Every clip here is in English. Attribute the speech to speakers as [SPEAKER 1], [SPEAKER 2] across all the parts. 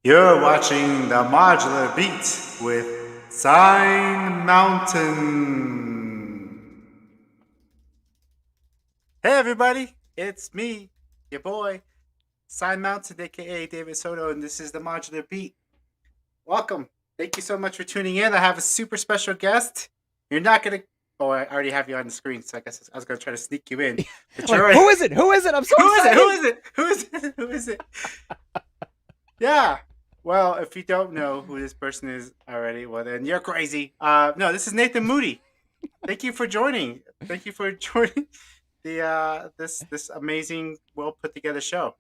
[SPEAKER 1] You're watching the Modular Beat with Sign Mountain. Hey everybody, it's me, your boy, Sign Mountain, aka David Soto, and this is the Modular Beat. Welcome. Thank you so much for tuning in. I have a super special guest. You're not gonna. Oh, I already have you on the screen, so I guess I was gonna try to sneak you in. But you're
[SPEAKER 2] Like,
[SPEAKER 1] already...
[SPEAKER 2] who is it? Who is it? I'm so
[SPEAKER 1] Who is it?
[SPEAKER 2] excited.
[SPEAKER 1] Who is it? Who is it? Who is it? Yeah. Well, if you don't know who this person is already, well then you're crazy. No, this is Nathan Moody. Thank you for joining. Thank you for joining the this amazing, well put together show.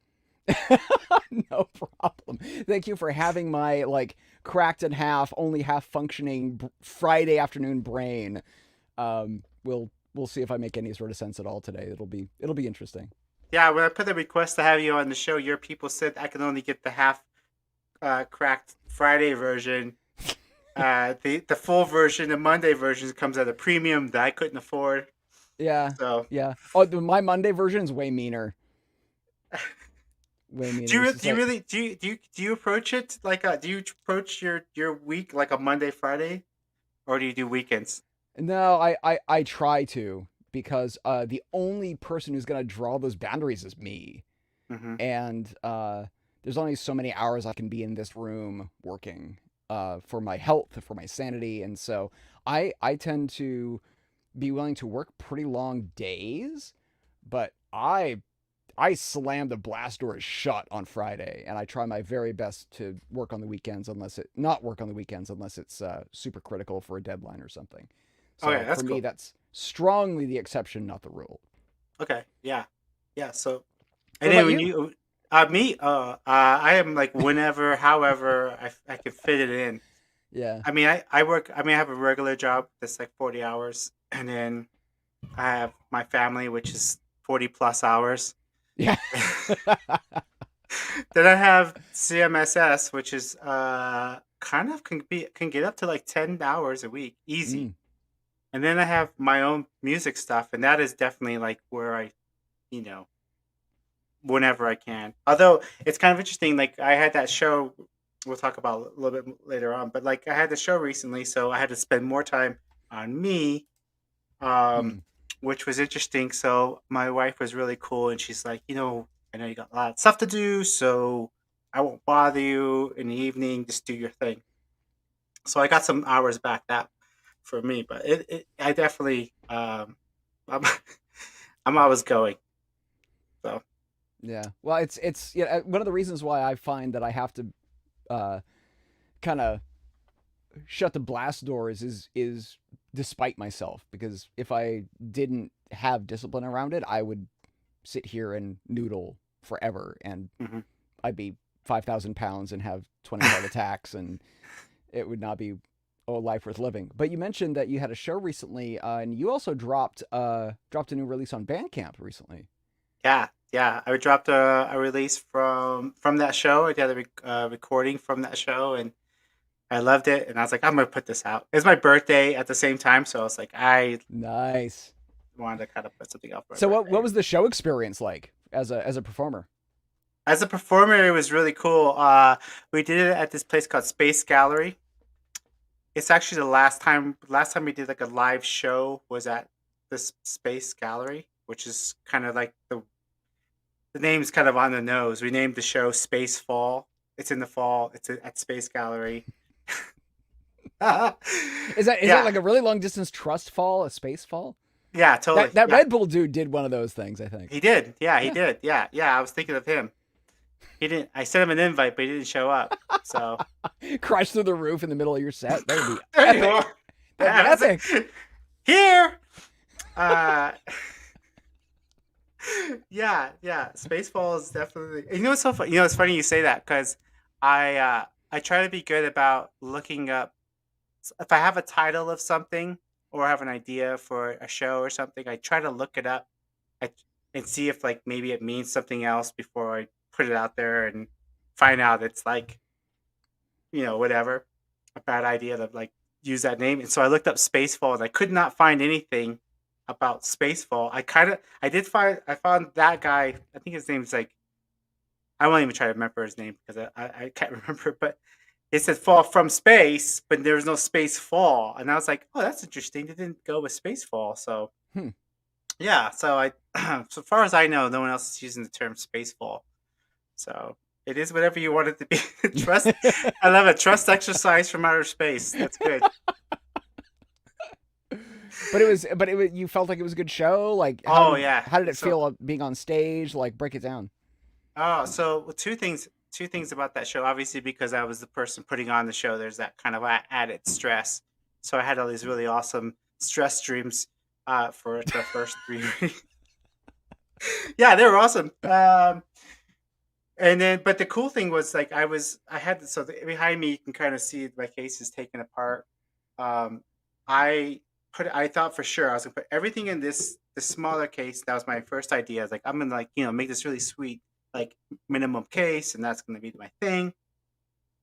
[SPEAKER 2] No problem. Thank you for having my cracked in half, only half functioning Friday afternoon brain. We'll see if I make any sort of sense at all today. It'll be interesting.
[SPEAKER 1] Yeah, when I put the request to have you on the show, your people said I can only get the half cracked Friday version. The full version, the Monday version, comes at a premium that I couldn't afford.
[SPEAKER 2] Yeah,
[SPEAKER 1] So,
[SPEAKER 2] yeah. Oh, my Monday version is way meaner. Way meaner. It's just
[SPEAKER 1] do you
[SPEAKER 2] like
[SPEAKER 1] really do you approach it like do you approach your week like a Monday Friday, or do you do weekends?
[SPEAKER 2] no, I try to because the only person who's gonna draw those boundaries is me.
[SPEAKER 1] Mm-hmm.
[SPEAKER 2] And there's only so many hours I can be in this room working for my health, for my sanity, and so I tend to be willing to work pretty long days, but I slam the blast doors shut on Friday, and I try my very best to work on the weekends unless it not work on the weekends unless it's super critical for a deadline or something.
[SPEAKER 1] Okay,
[SPEAKER 2] So
[SPEAKER 1] that's
[SPEAKER 2] for me,
[SPEAKER 1] cool.
[SPEAKER 2] that's strongly the exception, not the rule.
[SPEAKER 1] Okay, yeah, yeah. So, and
[SPEAKER 2] What
[SPEAKER 1] then
[SPEAKER 2] about
[SPEAKER 1] when
[SPEAKER 2] you?
[SPEAKER 1] you me, I am like whenever, however I can fit it in.
[SPEAKER 2] Yeah,
[SPEAKER 1] I mean, I work. I mean, I have a regular job that's like 40 hours, and then I have my family, which is 40 plus hours.
[SPEAKER 2] yeah.
[SPEAKER 1] Then I have CMSS, which is kind of can get up to like 10 hours a week, easy.
[SPEAKER 2] Mm.
[SPEAKER 1] And then I have my own music stuff, and that is definitely like where I, you know, whenever I can. Although it's kind of interesting, like I had that show we'll talk about a little bit later on, but like I had the show recently, so I had to spend more time on me, um,
[SPEAKER 2] Hmm.
[SPEAKER 1] which was interesting. So my wife was really cool, and she's like, I know you got a lot of stuff to do, so I won't bother you in the evening. Just do your thing. So I got some hours back that for me, but I definitely, I'm, I'm always going. So
[SPEAKER 2] Yeah. Well, it's yeah. One of the reasons why I find that I have to uh, kind of shut the blast doors is despite myself, because if I didn't have discipline around it, I would sit here and noodle forever, and
[SPEAKER 1] mhm.
[SPEAKER 2] I'd be 5,000 pounds and have 20 heart attacks, and it would not be a life worth living. But you mentioned that you had a show recently, and you also dropped a new release on Bandcamp recently.
[SPEAKER 1] Yeah, yeah. I dropped a release from that show. I did a recording from that show, and I loved it. And I was like, I'm gonna put this out. It's my birthday at the same time, so I was like, I
[SPEAKER 2] Nice.
[SPEAKER 1] wanted to kind of put something out for my
[SPEAKER 2] So what
[SPEAKER 1] birthday.
[SPEAKER 2] was the show experience like as a performer?
[SPEAKER 1] As a performer, it was really cool. We did it at this place called Space Gallery. It's actually the last time we did like a live show was at this Space Gallery, which is kind of like the name's kind of on the nose. We named the show Space Fall. It's in the fall. It's at Space Gallery.
[SPEAKER 2] Is that
[SPEAKER 1] Yeah,
[SPEAKER 2] like a really long distance trust fall, a space fall?
[SPEAKER 1] yeah,
[SPEAKER 2] That
[SPEAKER 1] totally.
[SPEAKER 2] that
[SPEAKER 1] Yeah,
[SPEAKER 2] Red Bull dude did one of those things, I think.
[SPEAKER 1] he did. Yeah, he
[SPEAKER 2] Yeah.
[SPEAKER 1] did. Yeah, yeah. I was thinking of him. He didn't. I sent him an invite, but he didn't show up. So
[SPEAKER 2] Crash through the roof in the middle of your set. That would be
[SPEAKER 1] there you
[SPEAKER 2] epic.
[SPEAKER 1] are.
[SPEAKER 2] That'd be
[SPEAKER 1] Yeah,
[SPEAKER 2] epic.
[SPEAKER 1] here. Uh, yeah, yeah. Spaceball is definitely. You know what's so funny? You know, it's funny you say that because I try to be good about looking up if I have a title of something or I have an idea for a show or something. I try to look it up I, and see if like maybe it means something else before I put it out there and find out it's like whatever a bad idea to like use that name. And so I looked up Spacefall and I could not find anything about Spacefall. I found that guy. I think his name's like I won't even try to remember his name because I can't remember. But it said fall from space, but there was no space fall, and I was like, oh, that's interesting. They didn't go with space fall, so
[SPEAKER 2] Hmm.
[SPEAKER 1] yeah. So I, so far as I know, no one else is using the term space fall. So it is whatever you want it to be. Trust. I love a trust exercise from outer space. That's good.
[SPEAKER 2] But it was, you felt like it was a good show. Like
[SPEAKER 1] Oh yeah.
[SPEAKER 2] how did it
[SPEAKER 1] So
[SPEAKER 2] feel being on stage? Like break it down.
[SPEAKER 1] so two things. Two things about that show. Obviously, because I was the person putting on the show, there's that kind of added stress. So I had all these really awesome stress dreams for the first 3 weeks. Yeah, they were awesome. And then, but the cool thing was like I had so behind me you can kind of see my case is taken apart. Um, I thought for sure I was gonna put everything in the smaller case. That was my first idea. I was like, I'm gonna like make this really sweet like minimum case, and that's gonna be my thing.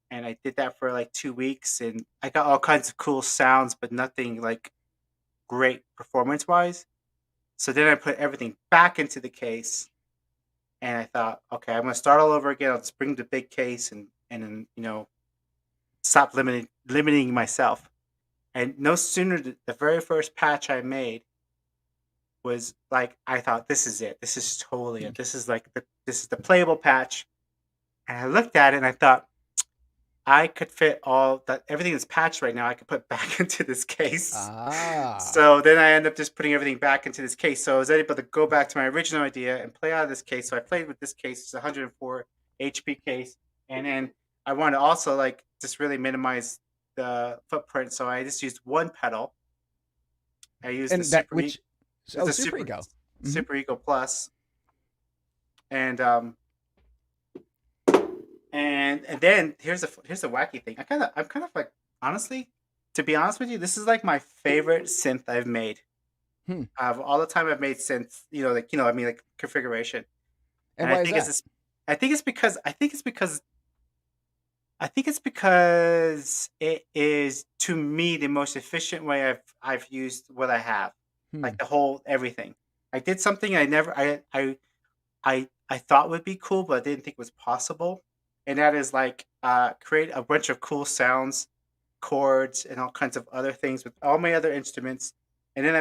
[SPEAKER 1] And I did that for like 2 weeks, and I got all kinds of cool sounds, but nothing like great performance wise. So then I put everything back into the case, and I thought, okay, I'm gonna start all over again. I'll just bring the big case and then stop limiting myself. And no sooner did the very first patch I made was like I thought this is it. This is totally it. This is like this is the playable patch. And I looked at it and I thought I could fit all that everything that's patched right now. I could put back into this case.
[SPEAKER 2] Ah.
[SPEAKER 1] So then I end up just putting everything back into this case. So I was able to go back to my original idea and play out of this case. So I played with this case. It's a 104 HP case, and then I wanted to also like just really minimize the footprint. So I just used one pedal. I used the
[SPEAKER 2] And that which
[SPEAKER 1] it's a
[SPEAKER 2] Super Ego. Mm-hmm.
[SPEAKER 1] Super Ego Plus, and and then here's the wacky thing. I'm kind of like honestly, to be honest with you, this is like my favorite synth I've made.
[SPEAKER 2] Hmm.
[SPEAKER 1] Of all the time I've made synths, I mean like configuration.
[SPEAKER 2] And
[SPEAKER 1] And I
[SPEAKER 2] why is
[SPEAKER 1] think it's
[SPEAKER 2] that?
[SPEAKER 1] this I think it's because it is to me the most efficient way I've used what I have.
[SPEAKER 2] Hmm.
[SPEAKER 1] Like the whole everything. I did something I never I thought would be cool, but I didn't think was possible. And that is like create a bunch of cool sounds, chords, and all kinds of other things with all my other instruments. And then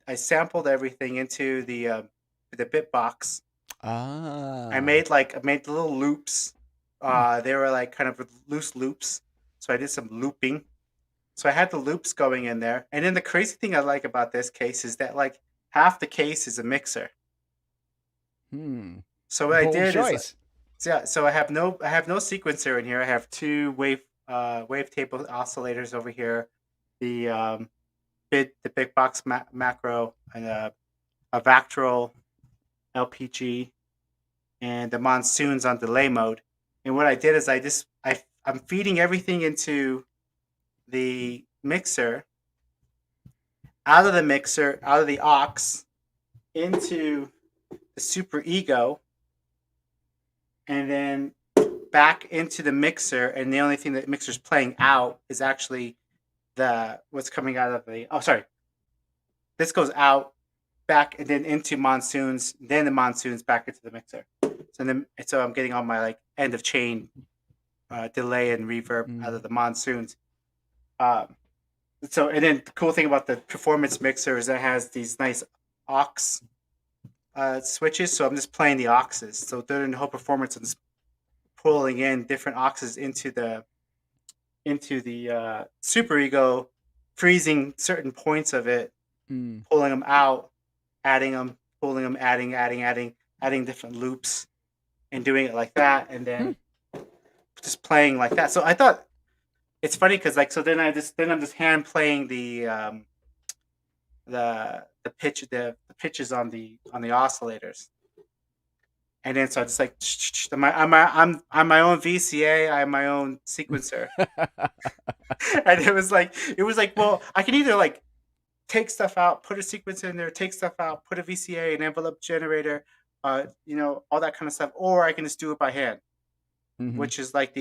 [SPEAKER 1] I sampled everything into the Bitbox.
[SPEAKER 2] Ah.
[SPEAKER 1] I made little loops.
[SPEAKER 2] Hmm.
[SPEAKER 1] They were like kind of loose loops. So I did some looping. So I had the loops going in there. And then the crazy thing I like about this case is that like half the case is a mixer.
[SPEAKER 2] Hmm.
[SPEAKER 1] So what I
[SPEAKER 2] Bold
[SPEAKER 1] did is
[SPEAKER 2] choice.
[SPEAKER 1] so yeah, so I have no sequencer in here. I have two wavetable oscillators over here. The the big box macro and a Vactral LPG and the monsoons on delay mode. And what I did is I'm feeding everything into the mixer, out of the mixer, out of the aux, into the Super Ego, and then back into the mixer. And the only thing that mixer's playing out is actually the what's coming out of the. Oh, sorry. This goes out, back, and then into monsoons. Then the monsoons back into the mixer. So I'm getting all my like end of chain delay and reverb out
[SPEAKER 2] Hmm.
[SPEAKER 1] of the monsoons. Um, so and then the cool thing about the performance mixer is it has these nice aux switches. So I'm just playing the auxes. So during the whole performance, I'm just pulling in different auxes into the Super Ego, freezing certain points of it,
[SPEAKER 2] Hmm.
[SPEAKER 1] pulling them out, adding them, pulling them, adding different loops, and doing it like that, and
[SPEAKER 2] Hmm.
[SPEAKER 1] then just playing like that. So I thought it's funny because like so then I'm just hand playing the the pitches on the oscillators, and then so I just like I'm my own VCA, I'm my own sequencer, and it was like well I can either like take stuff out, put a sequencer in there, take stuff out, put a VCA, an envelope generator, all that kind of stuff, or I can just do it by hand,
[SPEAKER 2] Mm-hmm.
[SPEAKER 1] which is like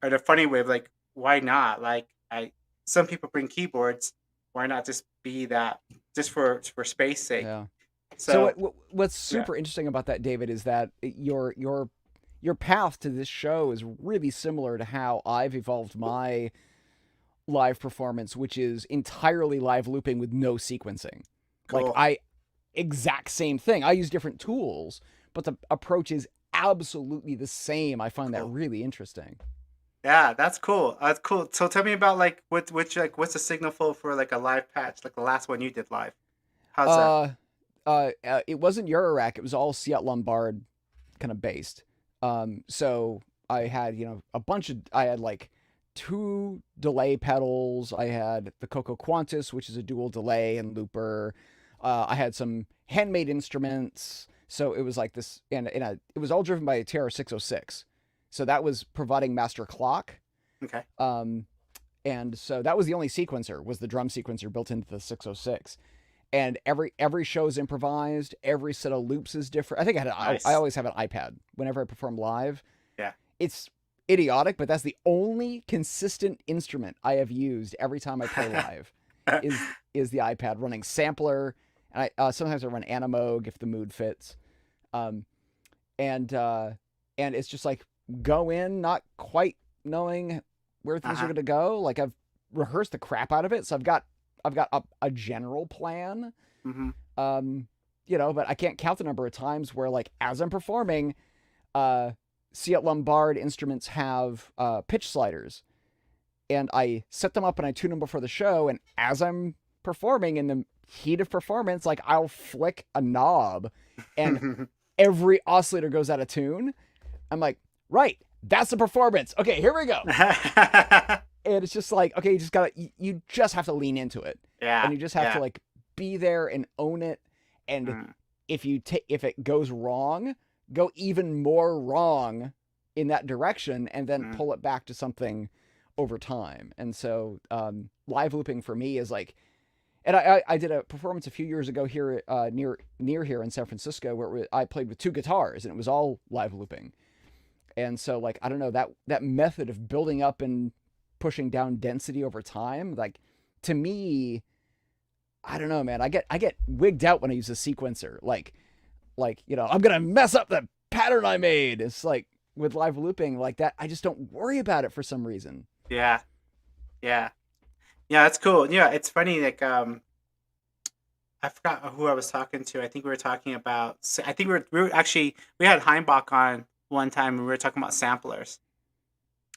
[SPEAKER 1] or the funny way of like why not like I some people bring keyboards, why not just be that just for space sake.
[SPEAKER 2] Yeah. So
[SPEAKER 1] So
[SPEAKER 2] what's
[SPEAKER 1] yeah.
[SPEAKER 2] super interesting about that, David, is that your path to this show is really similar to how I've evolved my live performance, which is entirely live looping with no sequencing. Like
[SPEAKER 1] Cool.
[SPEAKER 2] I exact same thing. I use different tools, but the approach is absolutely the same. I find that
[SPEAKER 1] Cool.
[SPEAKER 2] really interesting.
[SPEAKER 1] Yeah, that's cool. That's cool. So tell me about like what's the signal flow for like a live patch, like the last one you did live. How's that?
[SPEAKER 2] Uh, it wasn't Eurorack. It was all Seat Lombard kind of based. So I had, a bunch of, I had like two delay pedals. I had the Coco Quantus, which is a dual delay and looper. I had some handmade instruments. So it was like this, and it was all driven by a TR-606. So that was providing master clock.
[SPEAKER 1] Okay.
[SPEAKER 2] And so that was the only sequencer, was the drum sequencer built into the 606. And every show is improvised. Every set of loops is different. I think I
[SPEAKER 1] Nice.
[SPEAKER 2] always have an iPad whenever I perform live.
[SPEAKER 1] Yeah.
[SPEAKER 2] It's idiotic, but that's the only consistent instrument I have used every time I play live is the iPad running sampler, and I sometimes I run Animoog if the mood fits, um, and it's just like go in not quite knowing where things are
[SPEAKER 1] Uh-huh.
[SPEAKER 2] going to go. Like I've rehearsed the crap out of it, so I've got a general plan,
[SPEAKER 1] Mm-hmm.
[SPEAKER 2] but I can't count the number of times where like as I'm performing, Seat Lombard instruments have pitch sliders, and I set them up and I tune them before the show. And as I'm performing in the heat of performance, like I'll flick a knob, and every oscillator goes out of tune. I'm like, right, that's the performance. Okay, here we go. And it's just like, okay, you just have to lean into it,
[SPEAKER 1] Yeah.
[SPEAKER 2] and you just have to
[SPEAKER 1] Yeah.
[SPEAKER 2] like be there and own it. And
[SPEAKER 1] Mm,
[SPEAKER 2] if it goes wrong, go even more wrong in that direction, and then
[SPEAKER 1] mm.
[SPEAKER 2] pull it back to something over time. And so live looping for me is like, and I did a performance a few years ago here near here in San Francisco where I played with two guitars and it was all live looping. And so like I don't know, that method of building up and pushing down density over time, like to me, I don't know, man. I get wigged out when I use a sequencer. Like I'm gonna mess up the pattern I made. It's like with live looping like that, I just don't worry about it for some reason.
[SPEAKER 1] Yeah. Yeah. Yeah, that's cool. Yeah, it's funny. Like, I forgot who I was talking to. I think we were talking about. I think we were actually we had Heimbach on one time, and we were talking about samplers.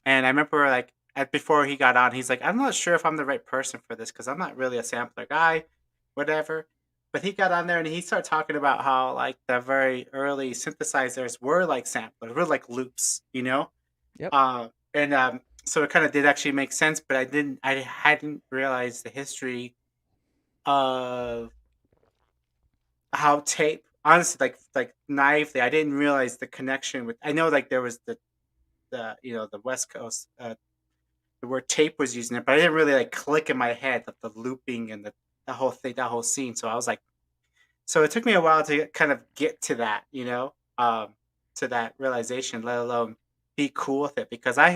[SPEAKER 1] And I remember like before he got on, he's like, I'm not sure if I'm the right person for this because I'm not really a sampler guy, whatever. But he got on there and he started talking about how like the very early synthesizers were like samplers, were like loops, you know.
[SPEAKER 2] Yep.
[SPEAKER 1] And So it kind of did actually make sense, but I hadn't realized the history of how tape. Honestly, like naively, I didn't realize the connection with. I know like there was the West Coast the word tape was using it, but I didn't really like click in my head that the looping and the whole thing, that whole scene. So I was like, so it took me a while to kind of get to that, to that realization, let alone be cool with it, because I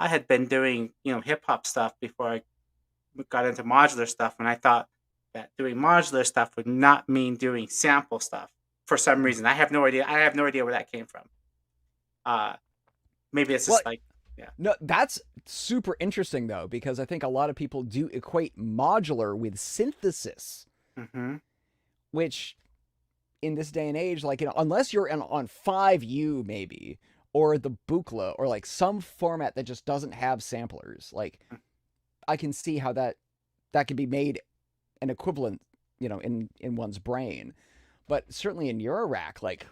[SPEAKER 1] had been doing hip hop stuff before I got into modular stuff, and I thought that doing modular stuff would not mean doing sample stuff for some reason. I have no idea. I have no idea where that came from. Uh, Maybe it's
[SPEAKER 2] Well,
[SPEAKER 1] just like, yeah.
[SPEAKER 2] no, that's super interesting though, because I think a lot of people do equate modular with synthesis,
[SPEAKER 1] Mm-hmm.
[SPEAKER 2] which in this day and age, like unless you're on 5U maybe, or the Buchla, or like some format that just doesn't have samplers, like I can see how that could be made an equivalent, in one's brain. But certainly in Eurorack, like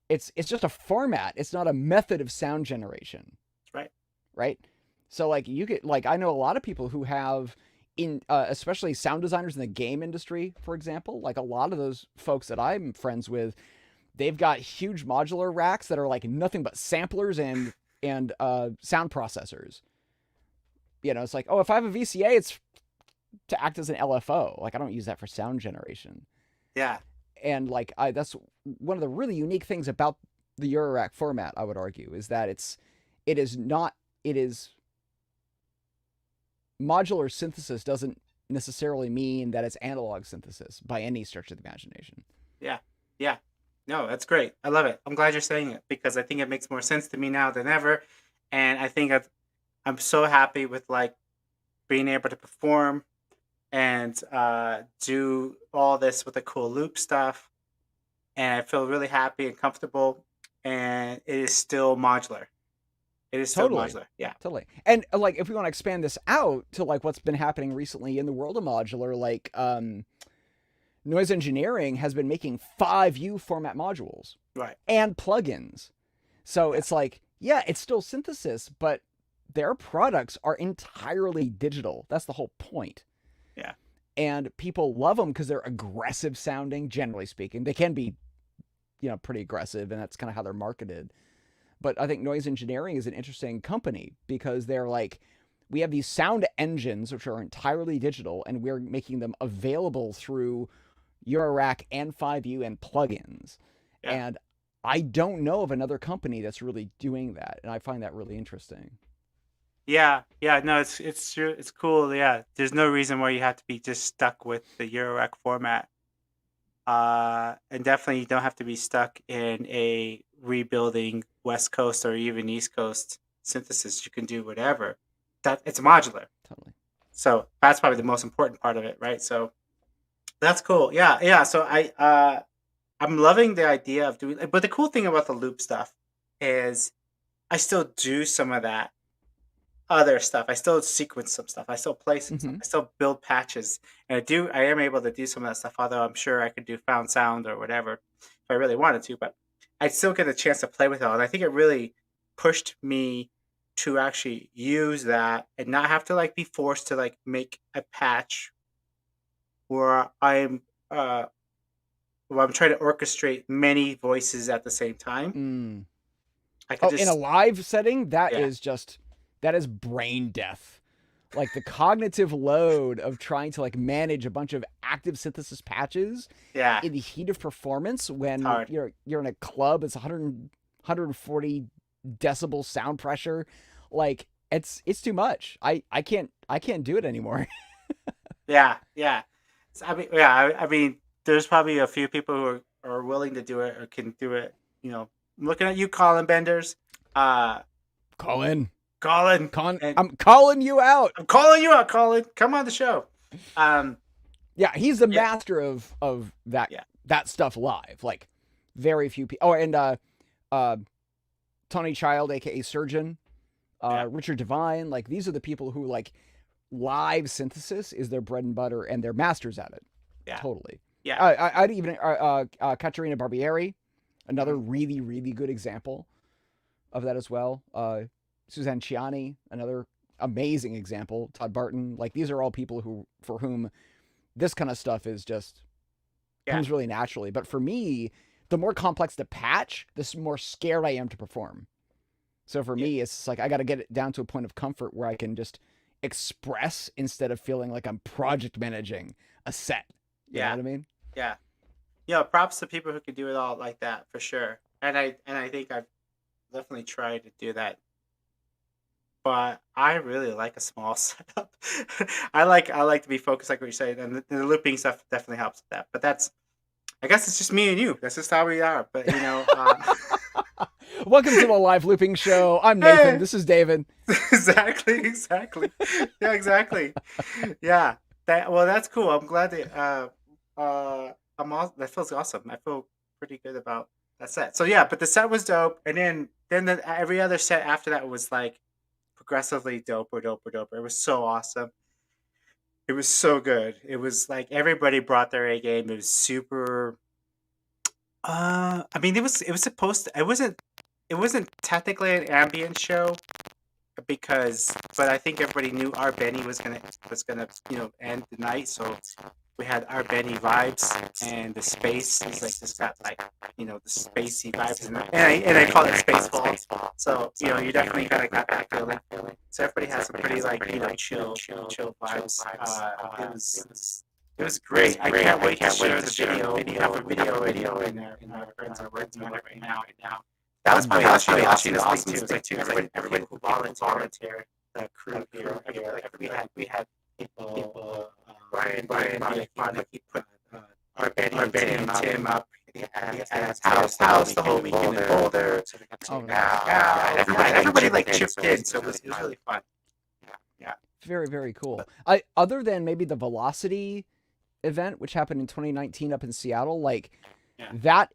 [SPEAKER 2] it's just a format. It's not a method of sound generation,
[SPEAKER 1] Right.
[SPEAKER 2] right? So like you get like I know a lot of people who have in especially sound designers in the game industry, for example, like a lot of those folks that I'm friends with, they've got huge modular racks that are like nothing but samplers and sound processors. It's like, oh, if I have a VCA, it's to act as an LFO. Like I don't use that for sound generation.
[SPEAKER 1] Yeah.
[SPEAKER 2] And like that's one of the really unique things about the Eurorack format, I would argue, is that it is not it is modular synthesis doesn't necessarily mean that it's analog synthesis by any stretch of the imagination.
[SPEAKER 1] Yeah. Yeah. No, that's great. I love it. I'm glad you're saying it because I think it makes more sense to me now than ever, and I think I'm so happy with like being able to perform and do all this with the cool loop stuff, and I feel really happy and comfortable. And it is still modular. It is still
[SPEAKER 2] Totally.
[SPEAKER 1] modular. Yeah.
[SPEAKER 2] Totally. And like if we want to expand this out to like what's been happening recently in the world of modular, like noise engineering has been making 5U format modules
[SPEAKER 1] Right.
[SPEAKER 2] and plugins. So
[SPEAKER 1] Yeah.
[SPEAKER 2] it's like, yeah, it's still synthesis, but their products are entirely digital. That's the whole point.
[SPEAKER 1] Yeah.
[SPEAKER 2] And people love them because they're aggressive sounding, generally speaking. They can be, pretty aggressive, and that's kind of how they're marketed. But I think Noise Engineering is an interesting company because they're like, we have these sound engines which are entirely digital, and we're making them available through Eurorack and 5U and plugins.
[SPEAKER 1] Yeah.
[SPEAKER 2] And I don't know of another company that's really doing that, and I find that really interesting.
[SPEAKER 1] Yeah. Yeah. No, it's true. It's cool. Yeah. There's no reason why you have to be just stuck with the Eurorack format. And definitely you don't have to be stuck in a rebuilding West Coast or even East Coast synthesis. You can do whatever. That it's modular.
[SPEAKER 2] Totally.
[SPEAKER 1] So that's probably the most important part of it, right? So that's cool. Yeah, yeah. So I'm loving the idea of doing, but the cool thing about the loop stuff is I still do some of that other stuff. I still sequence some stuff. I still play some stuff.
[SPEAKER 2] Mm-hmm.
[SPEAKER 1] I still build patches, and I am able to do some of that stuff. Although I'm sure I could do found sound or whatever if I really wanted to, but I still get a chance to play with it all. And I think it really pushed me to actually use that and not have to like be forced to like make a patch where uh I'm trying to orchestrate many voices at the same time.
[SPEAKER 2] Mm.
[SPEAKER 1] I could
[SPEAKER 2] Oh, in a
[SPEAKER 1] just
[SPEAKER 2] live setting,
[SPEAKER 1] yeah,
[SPEAKER 2] that is brain death. Like the cognitive load of trying to like manage a bunch of active synthesis patches
[SPEAKER 1] yeah,
[SPEAKER 2] in the heat of performance
[SPEAKER 1] it's
[SPEAKER 2] when
[SPEAKER 1] hard.
[SPEAKER 2] you're in a club, it's 140 decibel sound pressure. Like it's too much. I can't do it anymore.
[SPEAKER 1] Yeah, yeah. So, I mean, yeah, I mean, there's probably a few people who are willing to do it or can do it. I'm looking at you, Colin Benders. Uh,
[SPEAKER 2] Colin,
[SPEAKER 1] Colin, and
[SPEAKER 2] I'm calling you out.
[SPEAKER 1] I'm calling you out, Colin. Come on the show. Um,
[SPEAKER 2] Yeah, he's the
[SPEAKER 1] yeah,
[SPEAKER 2] master of that
[SPEAKER 1] yeah,
[SPEAKER 2] that stuff live. Like very few people. Oh, and uh Tony Child, aka Surgeon,
[SPEAKER 1] yeah,
[SPEAKER 2] Richard Devine, like these are the people who like live synthesis is their bread and butter, and they're masters at it.
[SPEAKER 1] yeah,
[SPEAKER 2] Totally.
[SPEAKER 1] yeah.
[SPEAKER 2] I'd even Caterina Barbieri, another
[SPEAKER 1] Mhm.
[SPEAKER 2] really really good example of that as well. Suzanne Ciani, another amazing example. Todd Barton, like these are all people who for whom this kind of stuff is just
[SPEAKER 1] Yeah,
[SPEAKER 2] comes really naturally. But for me, the more complex the patch, the more scared I am to perform. So for
[SPEAKER 1] yeah,
[SPEAKER 2] me, it's like I got to get it down to a point of comfort where I can just express instead of feeling like I'm project managing a set. You know
[SPEAKER 1] yeah,
[SPEAKER 2] what I mean?
[SPEAKER 1] yeah. Props to people who can do it all like that for sure. And I think I've definitely tried to do that, but I really like a small setup. I like to be focused, like what you said, and the looping stuff definitely helps with that. But I guess it's just me and you. That's just how we are. But
[SPEAKER 2] Welcome to the live looping show. I'm Nathan.
[SPEAKER 1] hey,
[SPEAKER 2] This is David.
[SPEAKER 1] exactly, exactly, yeah, exactly, yeah. That's cool. I'm glad that that feels awesome. I feel pretty good about that set. So yeah, but the set was dope, and then every other set after that was like progressively doper, doper, doper. It was so awesome. It was so good. It was like everybody brought their A game. It was super. I mean, it was supposed to. It wasn't technically an ambient show but I think everybody knew our Benny was gonna end the night. So we had our Benny vibes, and the space is like just got like the spacey vibes, and I call it space balls. So you definitely kind of got that feeling. So everybody has some pretty like chill vibes. It was great. I can't wait to share the video. We have a video in there, and our friends are working on it right now. That was probably actually the awesome thing too. Everybody who volunteered, the crew here, like we had people, Brian, he put our Benny and Tim up. at his house the whole weekend in Boulder. So we got to hang out. And everybody like chipped in, so it was really fun. Yeah.
[SPEAKER 2] Very, very cool. I other than maybe the Velocity event, which happened in 2019 up in Seattle, like
[SPEAKER 1] Yeah.
[SPEAKER 2] that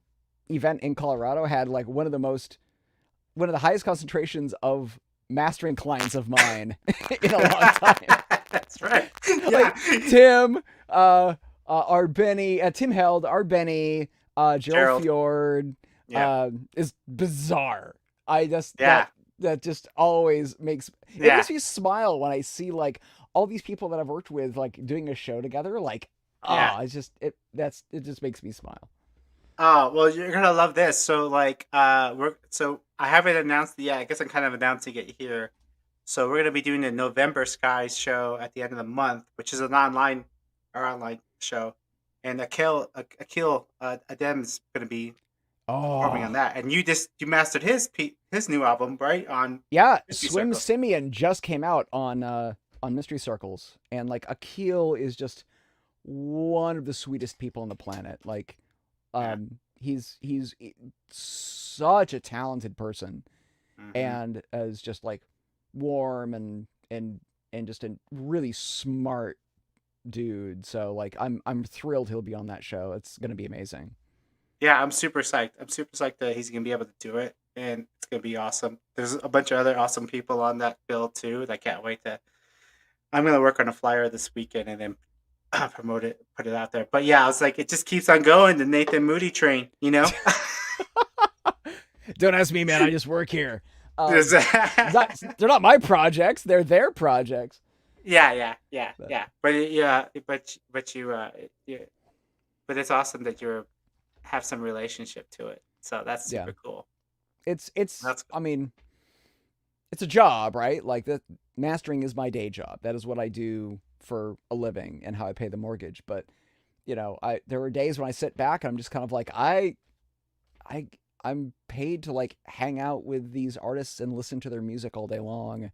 [SPEAKER 2] event in Colorado had like one of the highest concentrations of mastering clients of mine in a long time.
[SPEAKER 1] That's right.
[SPEAKER 2] Like Tim, our Benny, Tim Held, our Benny, Gerald Fjord, is bizarre. I just that just always makes it makes me smile when I see like all these people that I've worked with like doing a show together. Like, it's just it just makes me smile.
[SPEAKER 1] Oh, well, you're gonna love this. So like I haven't announced it yet. I guess I'm kind of announcing it here. So we're gonna be doing a November Skies show at the end of the month, which is an online show, and Akil Adem's gonna be performing on that. And you mastered his new album, right? On
[SPEAKER 2] Swim Simeon just came out on Mystery Circles, and like Akil is just one of the sweetest people on the planet. Like, he's such a talented person, and is just like warm and just a really smart dude. So like I'm thrilled he'll be on that show. It's gonna be amazing.
[SPEAKER 1] Yeah, I'm super psyched. I'm super psyched that he's gonna be able to do it, and it's gonna be awesome. There's a bunch of other awesome people on that bill too. I can't wait to. I'm gonna work on a flyer this weekend and then promote it, put it out there. But yeah, I was like, it just keeps on going. The Nathan Moody train, you know.
[SPEAKER 2] Don't ask me, man. I just work here. They're not my projects. They're their projects.
[SPEAKER 1] Yeah. But it's awesome that you have some relationship to it. So that's super cool.
[SPEAKER 2] It's cool. I mean, it's a job, right? Like the mastering is my day job. That is what I do for a living and how I pay the mortgage. But there are days when I sit back and I'm just kind of like I'm paid to like hang out with these artists and listen to their music all day long.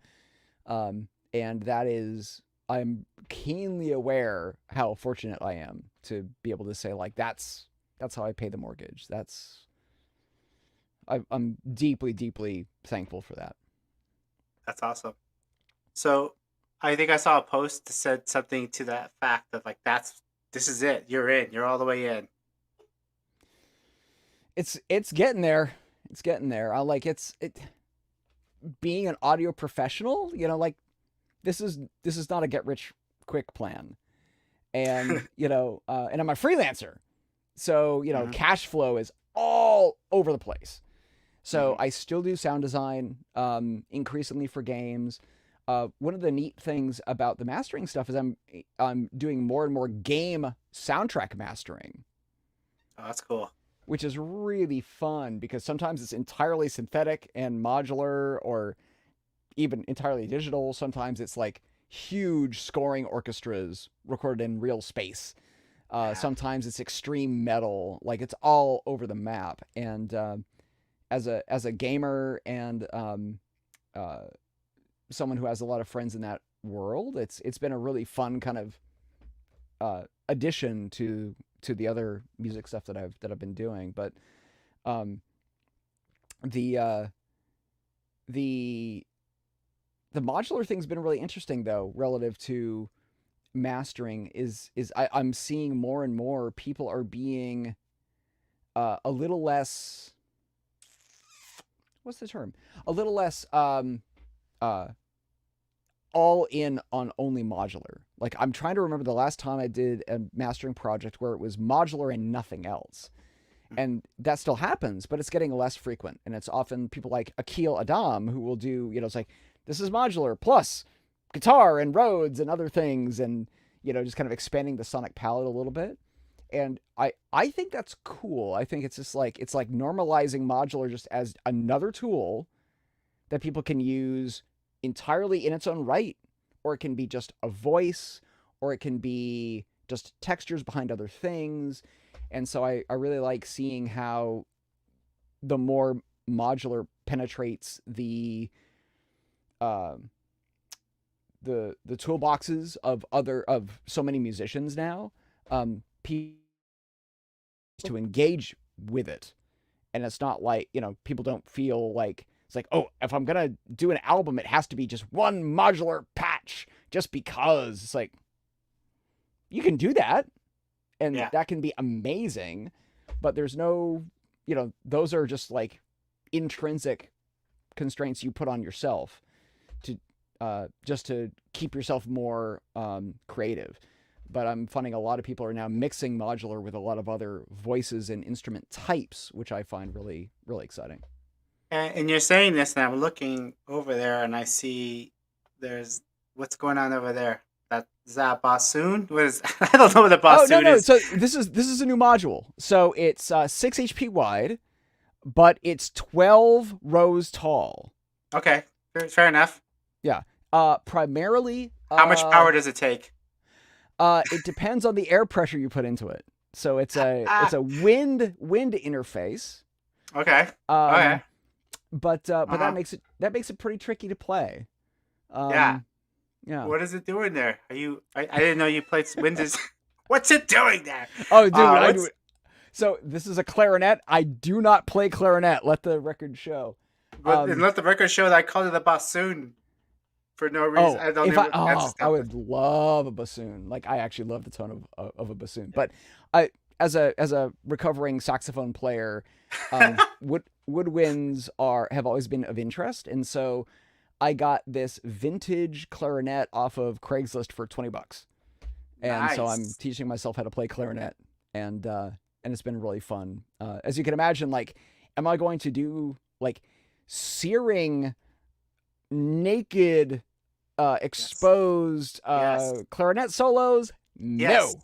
[SPEAKER 2] And that is, I'm keenly aware how fortunate I am to be able to say like, that's how I pay the mortgage. I'm deeply, deeply thankful for that.
[SPEAKER 1] That's awesome. So I think I saw a post that said something to that fact that like, this is it. You're in, you're all the way in.
[SPEAKER 2] It's getting there. It's getting there. Being an audio professional, like this is not a get rich quick plan. And, and I'm a freelancer. So, cash flow is all over the place. So I still do sound design, increasingly for games. One of the neat things about the mastering stuff is I'm doing more and more game soundtrack mastering.
[SPEAKER 1] Oh, that's cool.
[SPEAKER 2] Which is really fun because sometimes it's entirely synthetic and modular or even entirely digital. Sometimes it's like huge scoring orchestras recorded in real space. Sometimes it's extreme metal. Like it's all over the map. And as a gamer and someone who has a lot of friends in that world, it's been a really fun kind of addition to the other music stuff that I've been doing. But the modular thing's been really interesting though, relative to mastering. I'm seeing more and more people are being a little less, what's the term? A little less all in on only modular. Like I'm trying to remember the last time I did a mastering project where it was modular and nothing else. And that still happens, but it's getting less frequent. And it's often people like Akil Adam who will do, it's like, this is modular plus guitar and Rhodes and other things. And, just kind of expanding the sonic palette a little bit. And I think that's cool. I think it's just like, it's like normalizing modular just as another tool that people can use entirely in its own right, or it can be just a voice, or it can be just textures behind other things. And so I really like seeing how the more modular penetrates the toolboxes of so many musicians now, people to engage with it. And it's not like, people don't feel like it's like, oh, if I'm going to do an album, it has to be just one modular patch just because. It's like, you can do that and
[SPEAKER 1] Yeah.
[SPEAKER 2] that can be amazing, but there's no, those are just like intrinsic constraints you put on yourself to just to keep yourself more creative. But I'm finding a lot of people are now mixing modular with a lot of other voices and instrument types, which I find really, really exciting.
[SPEAKER 1] And you're saying this, and I'm looking over there, and I see there's what's going on over there. Is that a bassoon? What is? I don't know what a
[SPEAKER 2] Oh no,
[SPEAKER 1] bassoon
[SPEAKER 2] no.
[SPEAKER 1] is.
[SPEAKER 2] So this is a new module. So it's 6 HP wide, but it's 12 rows tall.
[SPEAKER 1] Okay, fair enough.
[SPEAKER 2] Yeah. Primarily.
[SPEAKER 1] How much power does it take?
[SPEAKER 2] It depends on the air pressure you put into it. So it's a wind interface.
[SPEAKER 1] Okay. Okay.
[SPEAKER 2] But
[SPEAKER 1] Uh-huh.
[SPEAKER 2] that makes it pretty tricky to play.
[SPEAKER 1] Yeah.
[SPEAKER 2] Yeah.
[SPEAKER 1] What is it doing there? Are you? I didn't know you played Windows. What's it doing there?
[SPEAKER 2] Oh, dude, I do
[SPEAKER 1] What's
[SPEAKER 2] it. So this is a clarinet. I do not play clarinet. Let the record show.
[SPEAKER 1] and let the record show that I called it a bassoon for no reason.
[SPEAKER 2] Oh,
[SPEAKER 1] I don't
[SPEAKER 2] if
[SPEAKER 1] know what that's
[SPEAKER 2] I
[SPEAKER 1] stuff.
[SPEAKER 2] would love a bassoon. Like I actually love the tone of a bassoon. But I, as a recovering saxophone player, woodwinds have always been of interest, and so I got this vintage clarinet off of Craigslist for $20, and so I'm
[SPEAKER 1] Nice.
[SPEAKER 2] teaching myself how to play clarinet, and it's been really fun. As you can imagine, like, am I going to do like searing naked
[SPEAKER 1] Yes.
[SPEAKER 2] exposed
[SPEAKER 1] Yes.
[SPEAKER 2] clarinet solos? No,
[SPEAKER 1] Yes.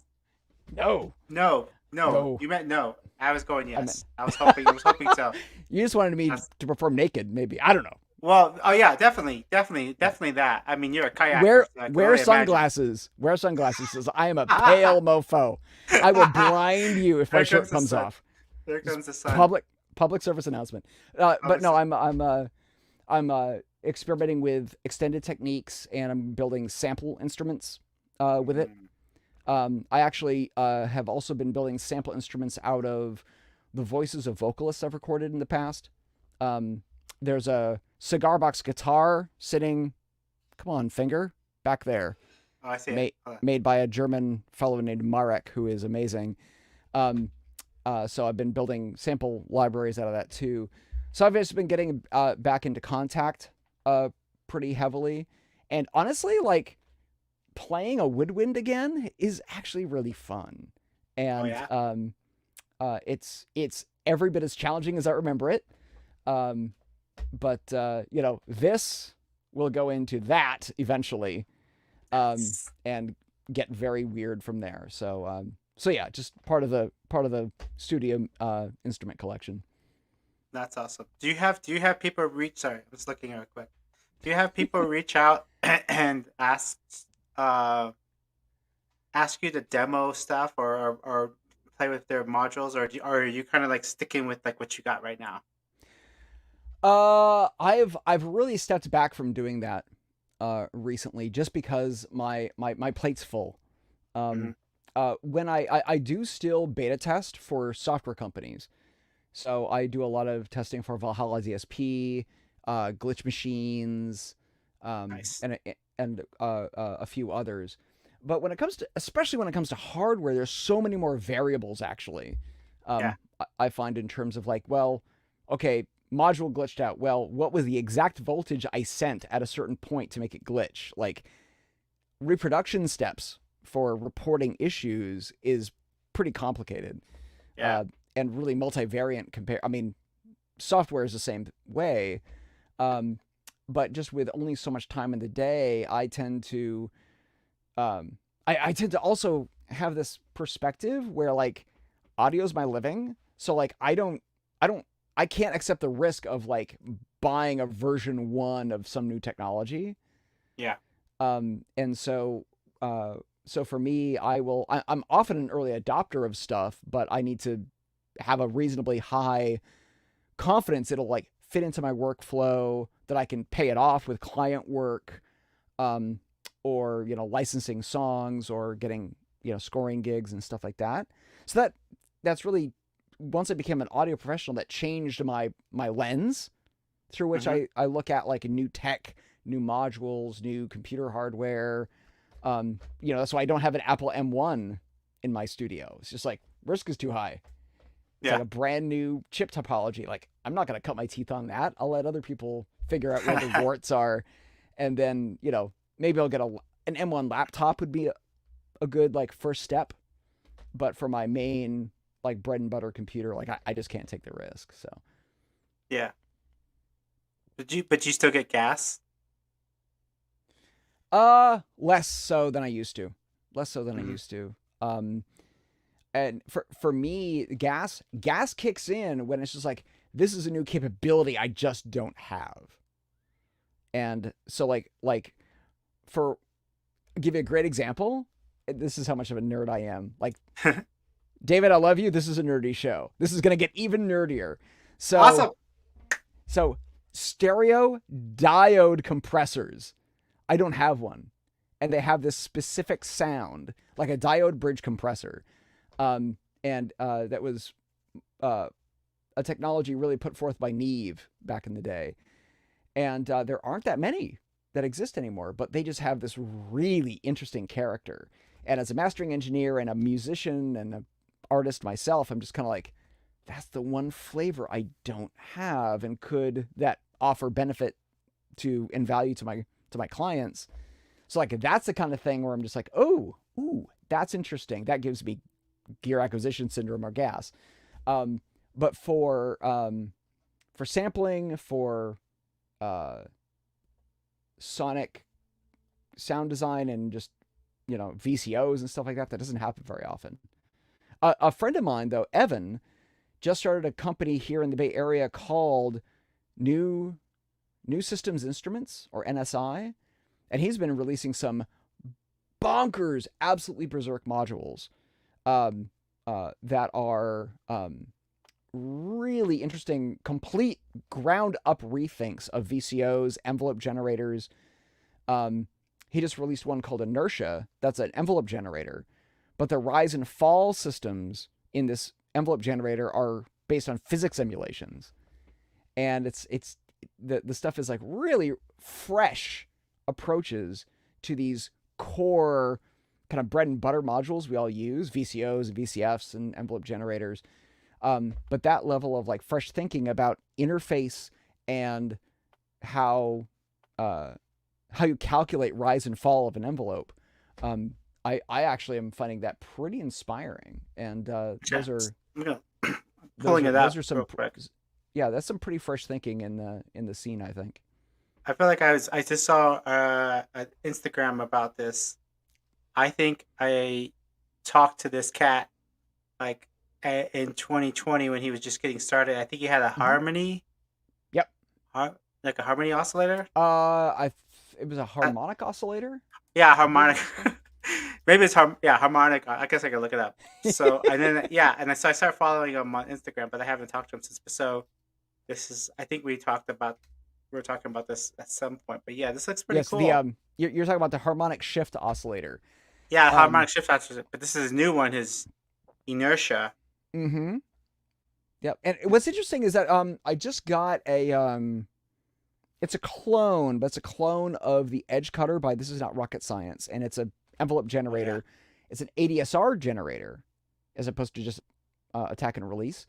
[SPEAKER 2] no,
[SPEAKER 1] No. No.
[SPEAKER 2] no.
[SPEAKER 1] You meant no. I was going
[SPEAKER 2] I meant
[SPEAKER 1] yes. I was hoping. I was hoping so.
[SPEAKER 2] you just wanted me
[SPEAKER 1] That's,
[SPEAKER 2] to perform naked, maybe. I don't know.
[SPEAKER 1] well. Oh yeah. Definitely that. I mean, you're a kayaker, so I can
[SPEAKER 2] Wear
[SPEAKER 1] only imagine.
[SPEAKER 2] sunglasses. Wear sunglasses. Says I am a pale mofo. I will blind you if my
[SPEAKER 1] There
[SPEAKER 2] shirt
[SPEAKER 1] comes the
[SPEAKER 2] comes
[SPEAKER 1] sun.
[SPEAKER 2] off.
[SPEAKER 1] There
[SPEAKER 2] Just
[SPEAKER 1] comes the sun.
[SPEAKER 2] public service announcement. But no,
[SPEAKER 1] Obviously.
[SPEAKER 2] I'm experimenting with extended techniques and I'm building sample instruments with it.
[SPEAKER 1] Mm,
[SPEAKER 2] I actually have also been building sample instruments out of the voices of vocalists I've recorded in the past. There's a cigar box guitar sitting, come on, finger, back there,
[SPEAKER 1] oh, I see it.
[SPEAKER 2] made, made by a German fellow named Marek, who is amazing. Um, so I've been building sample libraries out of that too. So I've just been getting back into Contact pretty heavily. And honestly, like, playing a woodwind again is actually really fun,
[SPEAKER 1] Oh
[SPEAKER 2] and
[SPEAKER 1] yeah.
[SPEAKER 2] it's every bit as challenging as I remember it. Um, but this will go into that eventually,
[SPEAKER 1] Yes.
[SPEAKER 2] and get very weird from there. So yeah, just part of the studio instrument collection.
[SPEAKER 1] That's awesome. Do you have people reach? Sorry, I was looking real quick. Do you have people reach out and uh ask you to demo stuff or play with their modules, or are you kind of like sticking with like what you got right now?
[SPEAKER 2] I've really stepped back from doing that recently, just because my plate's full.
[SPEAKER 1] Hmm.
[SPEAKER 2] When I do still beta test for software companies. So I do a lot of testing for Valhalla DSP, Glitch Machines,
[SPEAKER 1] Nice.
[SPEAKER 2] and a few others. But especially when it comes to hardware, there's so many more variables actually.
[SPEAKER 1] Yeah.
[SPEAKER 2] I find in terms of like, well, okay, module glitched out. Well, what was the exact voltage I sent at a certain point to make it glitch? Like, reproduction steps for reporting issues is pretty complicated,
[SPEAKER 1] Yeah.
[SPEAKER 2] uh, and really multivariant. I mean, software is the same way, um, but just with only so much time in the day, I tend to also have this perspective where, like, audio is my living, so like I don't I can't accept the risk of like buying a version 1 of some new technology.
[SPEAKER 1] Yeah.
[SPEAKER 2] And so for me, I'm often an early adopter of stuff, but I need to have a reasonably high confidence it'll like fit into my workflow, that I can pay it off with client work, um, or licensing songs or getting scoring gigs and stuff like that. So that's really once I became an audio professional, that changed my lens through which
[SPEAKER 1] Mm-hmm.
[SPEAKER 2] I look at like new tech, new modules, new computer hardware. That's why I don't have an Apple M1 in my studio. It's just like risk is too high. It's like
[SPEAKER 1] Yeah.
[SPEAKER 2] a brand new chip topology. Like I'm not going to cut my teeth on that. I'll let other people figure out where the warts are, and then maybe I'll get an M1 laptop would be a good like first step. But for my main like bread and butter computer, like I just can't take the risk. So
[SPEAKER 1] Yeah. But you still get gas?
[SPEAKER 2] less so than I used to. Less so than I
[SPEAKER 1] Mm-hmm.
[SPEAKER 2] used to. And for me, gas kicks in when it's just like this is a new capability I just don't have. And so like for give you a great example, this is how much of a nerd I am. Like David, I love you. This is a nerdy show. This is going to get even nerdier. So
[SPEAKER 1] Awesome.
[SPEAKER 2] so stereo diode compressors. I don't have one. And they have this specific sound, like a diode bridge compressor. And that was uh, a technology really put forth by Neve back in the day. And there aren't that many that exist anymore, but they just have this really interesting character. And as a mastering engineer and a musician and an artist myself, I'm just kind of like, that's the one flavor I don't have, and could that offer benefit to and value to my clients? So like that's the kind of thing where I'm just like, oh, ooh, that's interesting. That gives me gear acquisition syndrome or gas. But for sampling, for uh, sonic sound design, and just VCOs and stuff like that, that doesn't happen very often. A friend of mine though, Evan, just started a company here in the Bay Area called New Systems Instruments, or NSI, and he's been releasing some bonkers, absolutely berserk modules that are really interesting, complete ground up rethinks of VCOs, envelope generators. He just released one called Inertia. That's an envelope generator, but the rise and fall systems in this envelope generator are based on physics emulations, and it's the stuff is like really fresh approaches to these core kind of bread and butter modules we all use, VCOs and VCFs and envelope generators. But that level of like fresh thinking about interface and how you calculate rise and fall of an envelope, I actually am finding that pretty inspiring. And
[SPEAKER 1] Yeah.
[SPEAKER 2] those are
[SPEAKER 1] I'm gonna pulling it
[SPEAKER 2] those
[SPEAKER 1] up
[SPEAKER 2] are
[SPEAKER 1] real
[SPEAKER 2] some,
[SPEAKER 1] quick.
[SPEAKER 2] yeah, that's some pretty fresh thinking in the scene, I think.
[SPEAKER 1] I feel like I just saw an Instagram about this. I think I talked to this cat like in 2020 when he was just getting started. I think he had a
[SPEAKER 2] Mm-hmm.
[SPEAKER 1] harmony,
[SPEAKER 2] Yep.
[SPEAKER 1] like a harmony oscillator.
[SPEAKER 2] It was a
[SPEAKER 1] Uh,
[SPEAKER 2] harmonic oscillator,
[SPEAKER 1] yeah,
[SPEAKER 2] I believe.
[SPEAKER 1] harmonic. Maybe it's harmonic. I guess I could look it up. So and then yeah, and so I started following him on Instagram, but I haven't talked to him since. So this is I think we were talking about this at some point. But yeah, this looks pretty
[SPEAKER 2] Yes, the
[SPEAKER 1] cool.
[SPEAKER 2] you're talking about the harmonic shift oscillator.
[SPEAKER 1] Yeah,
[SPEAKER 2] Um,
[SPEAKER 1] harmonic shift oscillator. But this is his new one, his inertia.
[SPEAKER 2] mm-hmm. Yep. And what's interesting is that I just got a it's a clone, but it's a clone of the Edge Cutter by This Is Not Rocket Science, and it's a envelope
[SPEAKER 1] Oh yeah.
[SPEAKER 2] generator. It's an ADSR generator as opposed to just attack and release.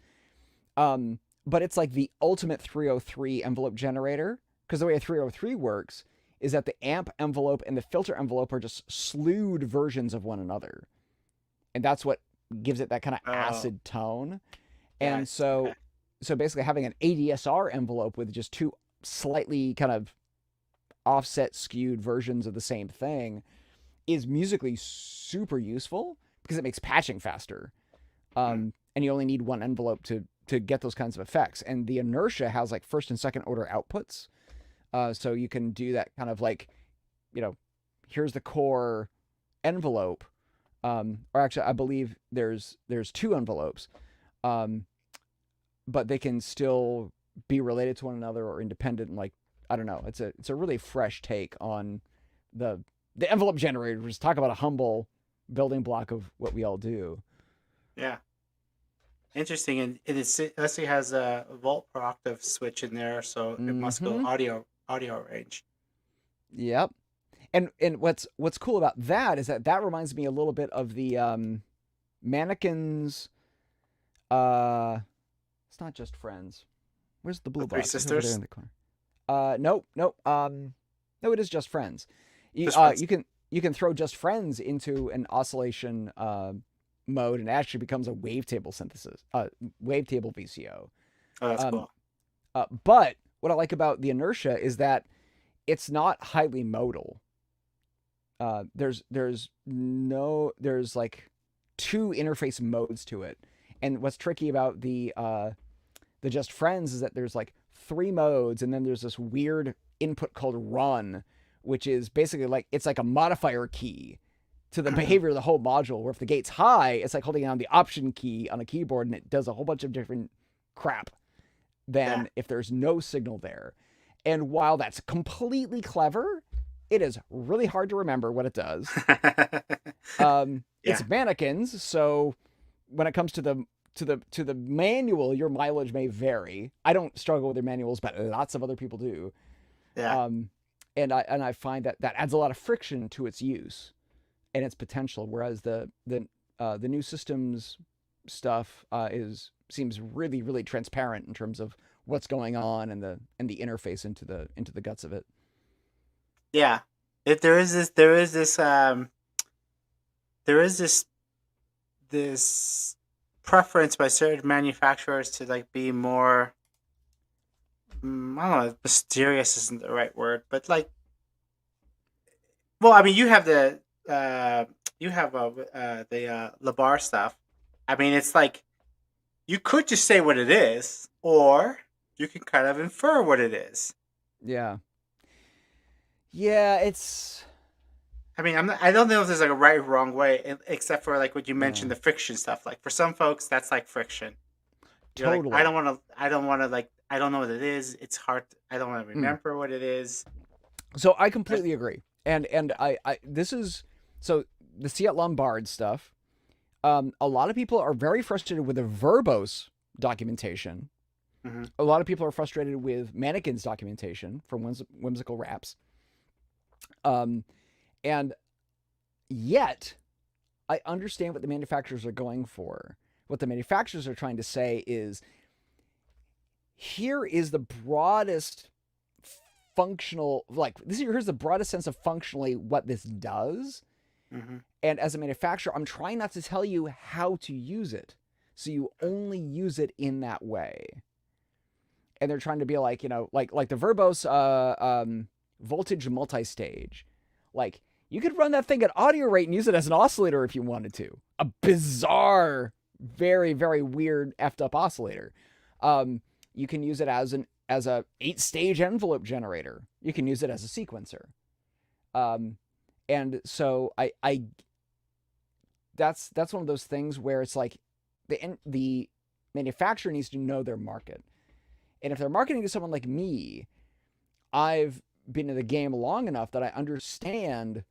[SPEAKER 2] But it's like the ultimate 303 envelope generator, because the way a 303 works is that the amp envelope and the filter envelope are just slewed versions of one another, and that's what gives it that kind of
[SPEAKER 1] Oh
[SPEAKER 2] acid tone.
[SPEAKER 1] yeah. I
[SPEAKER 2] And
[SPEAKER 1] see. Okay.
[SPEAKER 2] so basically having an ADSR envelope with just two slightly kind of offset skewed versions of the same thing is musically super useful because it makes patching faster.
[SPEAKER 1] Mm.
[SPEAKER 2] And you only need one envelope to get those kinds of effects. And the inertia has like first and second order outputs, so you can do that kind of like, here's the core envelope, or actually I believe there's two envelopes, um, but they can still be related to one another or independent. And like, I don't know, it's a really fresh take on the envelope generator. Just talk about a humble building block of what we all do.
[SPEAKER 1] Yeah. Interesting, and it actually has a volt per octave switch in there, so it must go
[SPEAKER 2] Mm-hmm.
[SPEAKER 1] audio range.
[SPEAKER 2] Yep. And what's cool about that is that that reminds me a little bit of the mannequins. It's not just friends. Where's the
[SPEAKER 1] The
[SPEAKER 2] blue
[SPEAKER 1] Three
[SPEAKER 2] box? It's over there
[SPEAKER 1] Sisters,
[SPEAKER 2] in the corner. Nope, nope. No, it is just friends. You
[SPEAKER 1] just friends.
[SPEAKER 2] you can throw just friends into an oscillation mode and it actually becomes a wavetable synthesis, wavetable VCO.
[SPEAKER 1] Oh, that's
[SPEAKER 2] Um,
[SPEAKER 1] cool.
[SPEAKER 2] but what I like about the inertia is that it's not highly modal. There's like two interface modes to it, and what's tricky about the just friends is that there's like three modes, and then there's this weird input called run, which is basically like it's like a modifier key to the behavior of the whole module. Where if the gate's high, it's like holding down the option key on a keyboard, and it does a whole bunch of different crap
[SPEAKER 1] Yeah.
[SPEAKER 2] than if there's no signal there. And while that's completely clever, it is really hard to remember what it does.
[SPEAKER 1] Yeah.
[SPEAKER 2] It's mannequins, so when it comes to the manual, your mileage may vary. I don't struggle with their manuals, but lots of other people do.
[SPEAKER 1] Yeah.
[SPEAKER 2] Um, and I find that that adds a lot of friction to its use and its potential. Whereas the new systems stuff is seems really transparent in terms of what's going on and the interface into the guts of it.
[SPEAKER 1] Yeah. If there is this preference by certain manufacturers to like be more, I don't know, mysterious isn't the right word, but like, well, I mean, uh you have the Labar stuff. I mean, it's like you could just say what it is, or you can kind of infer what it is.
[SPEAKER 2] Yeah, yeah, it's
[SPEAKER 1] I mean, I don't know if there's like a right or wrong way, except for like what you
[SPEAKER 2] yeah,
[SPEAKER 1] mentioned, the friction stuff. Like for some folks, that's like friction. You're like,
[SPEAKER 2] totally.
[SPEAKER 1] I don't want to like, I don't know what it is. It's hard. I don't want to
[SPEAKER 2] Mm.
[SPEAKER 1] remember what it is.
[SPEAKER 2] So I
[SPEAKER 1] I,
[SPEAKER 2] completely agree. And I this is so the Seat Lombard stuff. A lot of people are very frustrated with the verbose documentation.
[SPEAKER 1] mm-hmm.
[SPEAKER 2] A lot of people are frustrated with mannequins documentation from whimsical raps. Um, and yet, I understand what the manufacturers are going for. What the manufacturers are trying to say is here is the broadest functional, like, here's the broadest sense of functionally what this does.
[SPEAKER 1] Mm-hmm.
[SPEAKER 2] And as a manufacturer, I'm trying not to tell you how to use it. So you only use it in that way. And they're trying to be like, like the verbose voltage multi-stage. Like, you could run that thing at audio rate and use it as an oscillator if you wanted to. A bizarre, very weird effed up oscillator. You can use it as a 8-stage envelope generator. You can use it as a sequencer. And so I that's one of those things where it's like the manufacturer needs to know their market. And if they're marketing to someone like me, I've been in the game long enough that I understand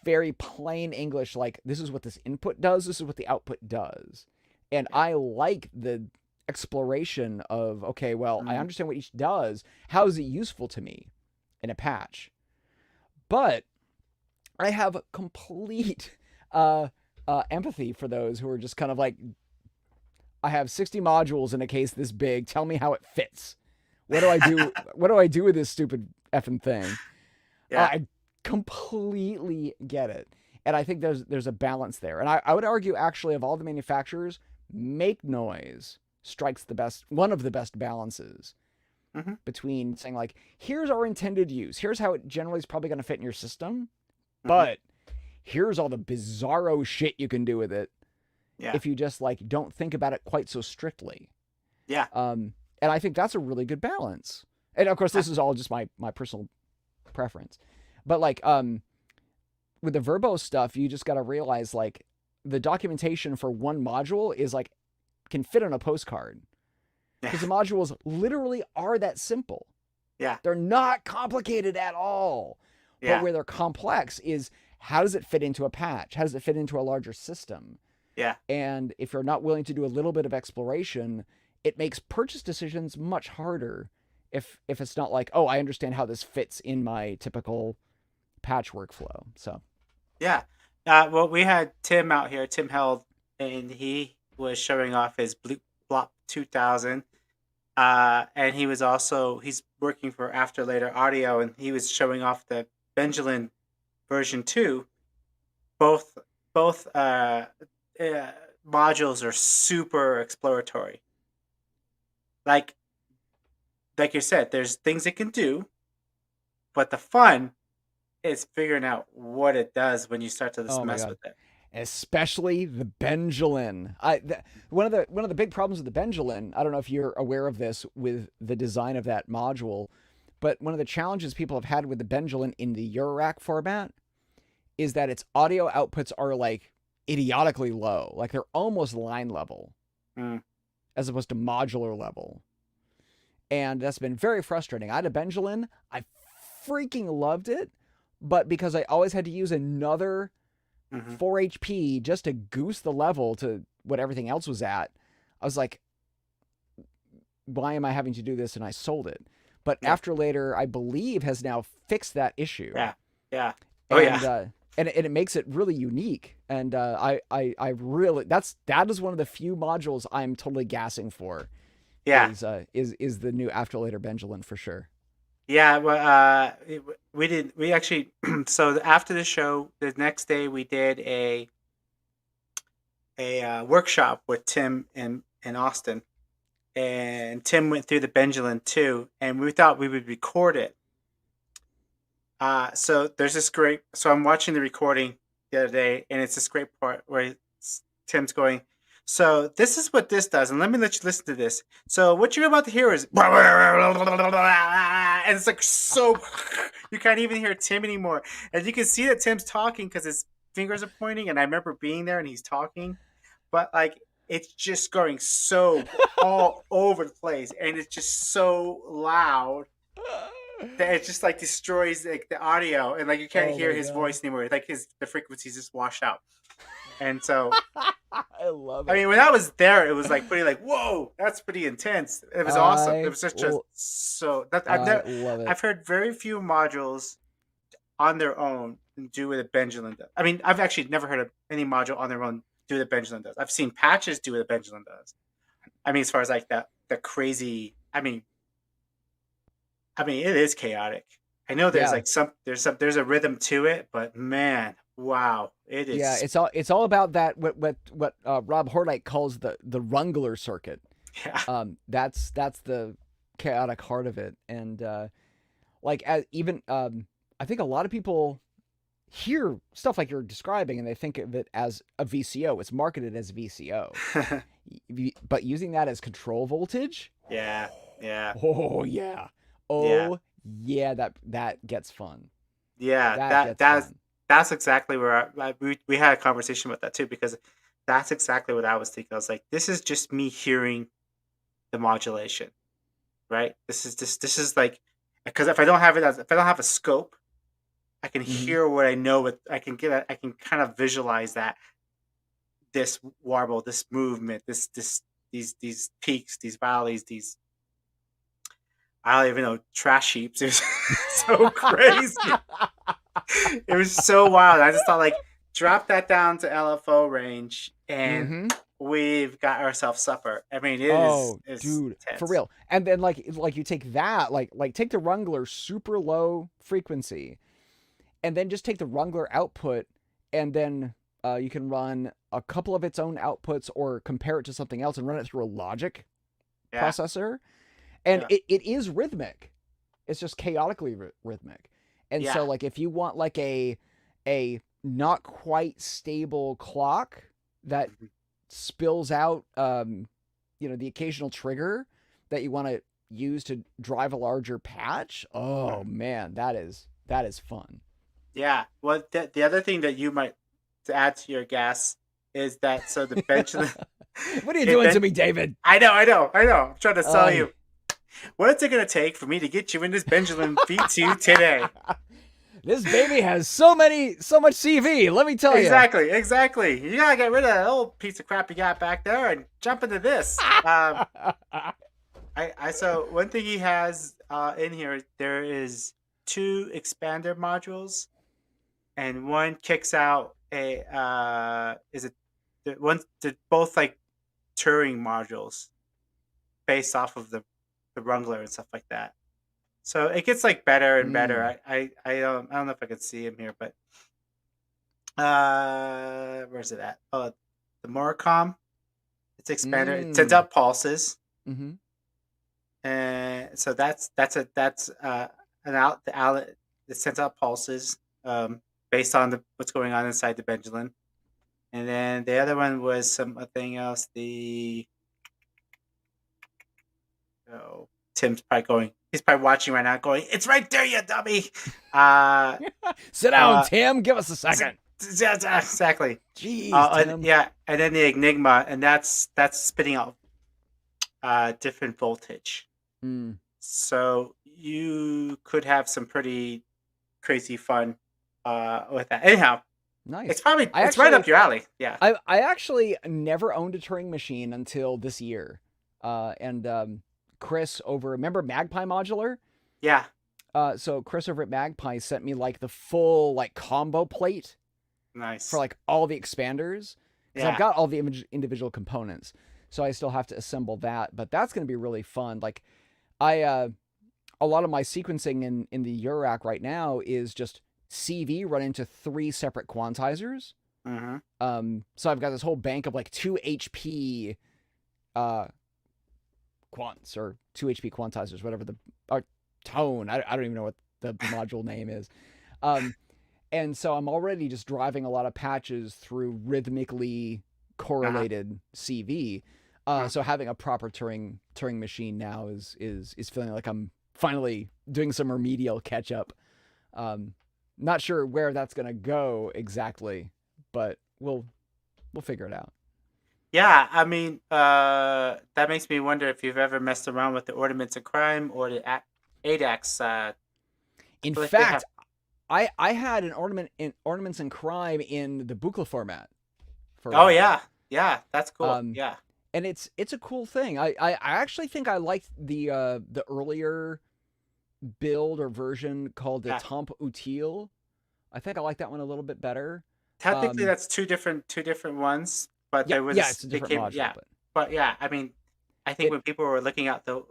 [SPEAKER 2] very plain English, like this is what this input does, this is what the output does. And
[SPEAKER 1] Yeah.
[SPEAKER 2] I like the exploration of, okay, well, I
[SPEAKER 1] Mm-hmm.
[SPEAKER 2] understand what each does. How is it useful to me in a patch? But I have complete empathy for those who are just kind of like, I have 60 modules in a case this big. Tell me how it fits. What do I do? What do I do with this stupid effing thing?
[SPEAKER 1] Yeah.
[SPEAKER 2] I completely get it, and I think there's a balance there. And I would argue actually of all the manufacturers, Make Noise strikes the best, one of the best balances
[SPEAKER 1] Mm-hmm.
[SPEAKER 2] between saying like, here's our intended use, here's how it generally is probably going to fit in your system,
[SPEAKER 1] Mm-hmm.
[SPEAKER 2] but here's all the bizarro shit you can do with it
[SPEAKER 1] Yeah.
[SPEAKER 2] if you just like don't think about it quite so strictly.
[SPEAKER 1] Yeah.
[SPEAKER 2] And I think that's a really good balance. And of course,
[SPEAKER 1] Yeah.
[SPEAKER 2] this is all just my personal preference. But like with the verbose stuff, you just got to realize like the documentation for one module is like can fit on a postcard
[SPEAKER 1] Yeah.
[SPEAKER 2] because the modules literally are that simple.
[SPEAKER 1] Yeah.
[SPEAKER 2] They're not complicated at all. But
[SPEAKER 1] Yeah.
[SPEAKER 2] where they're complex is how does it fit into a patch? How does it fit into a larger system?
[SPEAKER 1] Yeah.
[SPEAKER 2] And if you're not willing to do a little bit of exploration, it makes purchase decisions much harder if it's not like, oh, I understand how this fits in my typical patch workflow. So
[SPEAKER 1] Yeah. Well, we had Tim out here, Tim Held, and he was showing off his Blue Blop 2000. And he's working for After Later Audio, and he was showing off the Benjamin version 2. Both both modules are super exploratory. Like you said, there's things it can do, but the fun is figuring out what it does when you start to just
[SPEAKER 2] oh my
[SPEAKER 1] mess
[SPEAKER 2] god,
[SPEAKER 1] with it.
[SPEAKER 2] especially the Benjamin. One of the big problems with the Benjamin. I don't know if you're aware of this with the design of that module, but one of the challenges people have had with the Benjamin in the Eurorack format is that its audio outputs are like idiotically low, like they're almost line level
[SPEAKER 1] Mm.
[SPEAKER 2] as opposed to modular level, and that's been very frustrating. I had a Benjamin, I freaking loved it, but because I always had to use another
[SPEAKER 1] Hmm.
[SPEAKER 2] 4 HP just to goose the level to what everything else was at, I was like, why am I having to do this? And I sold it. But
[SPEAKER 1] Yeah.
[SPEAKER 2] After Later, I believe, has now fixed that issue.
[SPEAKER 1] Yeah. Yeah. Oh
[SPEAKER 2] And
[SPEAKER 1] yeah.
[SPEAKER 2] and it makes it really unique. And I really that is one of the few modules I'm totally gassing for.
[SPEAKER 1] Yeah.
[SPEAKER 2] Is the new After Later Benjamin for sure.
[SPEAKER 1] Yeah, well, we actually, so after the show, the next day we did a workshop with Tim and Austin, and Tim went through the Benjamin too, and we thought we would record it. So there's this great, so I'm watching the recording the other day, and it's this great part where Tim's going, so this is what this does, and let you listen to this. So what you're about to hear is, and it's like so, you can't even hear Tim anymore, and you can see that Tim's talking because his fingers are pointing, and I remember being there and he's talking, but like it's just going so all over the place, and it's just so loud that it just like destroys like the audio, and like you can't
[SPEAKER 2] Oh
[SPEAKER 1] hear
[SPEAKER 2] my
[SPEAKER 1] his
[SPEAKER 2] god.
[SPEAKER 1] voice anymore. Like the frequencies just wash out, and so.
[SPEAKER 2] I love
[SPEAKER 1] I
[SPEAKER 2] it.
[SPEAKER 1] mean, when I was there, it was like pretty like, whoa, that's pretty intense. It was awesome. It
[SPEAKER 2] I
[SPEAKER 1] was such a
[SPEAKER 2] l- I love it.
[SPEAKER 1] I've heard very few modules on their own do what a Benjamin does. I mean, I've actually never heard of any module on their own do what a Benjamin does. I've seen patches do what a Benjamin does. I mean, as far as like the crazy, I mean, it is chaotic. I know there's
[SPEAKER 2] Yeah.
[SPEAKER 1] like there's a rhythm to it, but man, wow, it
[SPEAKER 2] Yeah,
[SPEAKER 1] is.
[SPEAKER 2] it's all about that what Rob Hordyke calls the Rungler circuit.
[SPEAKER 1] Yeah,
[SPEAKER 2] That's the chaotic heart of it, and like even I think a lot of people hear stuff like you're describing and they think of it as a VCO. It's marketed as VCO, but using that as control voltage.
[SPEAKER 1] yeah, yeah,
[SPEAKER 2] Oh yeah,
[SPEAKER 1] yeah.
[SPEAKER 2] oh yeah, that gets fun.
[SPEAKER 1] Yeah,
[SPEAKER 2] That gets
[SPEAKER 1] that's
[SPEAKER 2] fun.
[SPEAKER 1] that's exactly where we had a conversation about that too, because that's exactly what I was thinking. I was like, this is just me hearing the modulation, right? This is like, because if I don't have if I don't have a scope, I can
[SPEAKER 2] Hmm.
[SPEAKER 1] hear what I know. I can kind of visualize that this warble, this movement, these peaks, these valleys, these, I don't even know, trash heaps. It was so crazy. It was so wild. I just thought like drop that down to LFO range and
[SPEAKER 2] Hmm.
[SPEAKER 1] we've got ourselves supper. I mean, it
[SPEAKER 2] Oh,
[SPEAKER 1] is
[SPEAKER 2] dude, for
[SPEAKER 1] intense.
[SPEAKER 2] real. And then like you take that like take the Rungler super low frequency, and then just take the Rungler output, and then you can run a couple of its own outputs or compare it to something else and run it through a logic
[SPEAKER 1] Yeah,
[SPEAKER 2] processor, and
[SPEAKER 1] yeah,
[SPEAKER 2] it is rhythmic. It's just chaotically rhythmic. And
[SPEAKER 1] yeah,
[SPEAKER 2] so like if you want like a not quite stable clock that
[SPEAKER 1] mhm,
[SPEAKER 2] spills out the occasional trigger that you want to use to drive a larger patch, oh
[SPEAKER 1] mhm.
[SPEAKER 2] man, that is fun.
[SPEAKER 1] Yeah. Well, the other thing that you might to add to your gas is that so the Benjamin,
[SPEAKER 2] What are you
[SPEAKER 1] it
[SPEAKER 2] doing to
[SPEAKER 1] ben,
[SPEAKER 2] me, David?
[SPEAKER 1] I know. I'm trying to sell
[SPEAKER 2] Uh,
[SPEAKER 1] you. What's it gonna take for me to get you in this Benjamin V2 today?
[SPEAKER 2] This baby has so much CV. Let me tell you.
[SPEAKER 1] Exactly. You gotta get rid of that old piece of crap you got back there and jump into this. So one thing he has in here, there is 2 expander modules, and one kicks out a they're both like Turing modules based off of the Rungler and stuff like that. So it gets like better and better. I don't know if I can see him here, but where's it at? Oh, the Moricom. It's expander. It sends out pulses.
[SPEAKER 2] Mm-hmm.
[SPEAKER 1] And so that's an out the outlet that sends out pulses based on what's going on inside the pendulum. And then the other one was something else. Tim's probably he's probably watching right now going, "It's right there, you dummy."
[SPEAKER 2] Sit down, Tim. Give us a second.
[SPEAKER 1] Exactly.
[SPEAKER 2] Jeez, Tim.
[SPEAKER 1] Yeah, and then the Enigma, and that's spitting out different voltage. So you could have some pretty crazy fun with that. Anyhow,
[SPEAKER 2] nice.
[SPEAKER 1] It's right up your alley. Yeah.
[SPEAKER 2] I actually never owned a Turing machine until this year. And Chris remember Magpie Modular?
[SPEAKER 1] Yeah.
[SPEAKER 2] So Chris over at Magpie sent me like the full like combo plate.
[SPEAKER 1] Nice.
[SPEAKER 2] For like all the expanders. Because I've got all the individual components. So I still have to assemble that. But that's going to be really fun. Like a lot of my sequencing in the Eurorack right now is just CV run into 3 separate quantizers.
[SPEAKER 1] Mm-hmm.
[SPEAKER 2] So I've got this whole bank of like 2 HP quants or 2 HP quantizers, whatever or tone. I don't even know what the module name is. And so I'm already just driving a lot of patches through rhythmically correlated CV. So having a proper Turing machine now is feeling like I'm finally doing some remedial catch up. Not sure where that's gonna go exactly, but we'll figure it out.
[SPEAKER 1] Yeah, I mean, that makes me wonder if you've ever messed around with the Ornaments of Crime or the ADAX.
[SPEAKER 2] In fact, I had an Ornaments and Crime in the Buchla format.
[SPEAKER 1] Oh yeah, that's cool. Yeah.
[SPEAKER 2] And it's a cool thing. I actually think I liked the earlier build or version called the Temp Utile. I think I like that one a little bit better.
[SPEAKER 1] Technically, that's two different ones, but there was
[SPEAKER 2] it's a different module.
[SPEAKER 1] Yeah, but yeah, I mean, I think when people were looking at the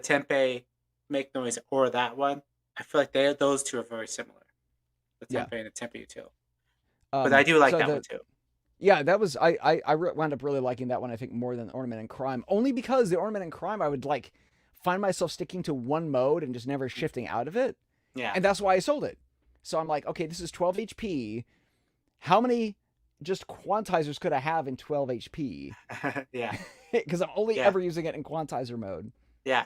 [SPEAKER 1] Tempe Make Noise or that one, I feel like those two are very similar. The Tempe and the Tempe Utile. But I do like that one too.
[SPEAKER 2] Yeah, that was I wound up really liking that one. I think more than Ornament and Crime, only because the Ornament and Crime I would like find myself sticking to one mode and just never shifting out of it.
[SPEAKER 1] Yeah,
[SPEAKER 2] and that's why I sold it. So I'm like, okay, this is 12 HP. How many just quantizers could I have in 12 HP?
[SPEAKER 1] Yeah,
[SPEAKER 2] because I'm only ever using it in quantizer mode.
[SPEAKER 1] Yeah,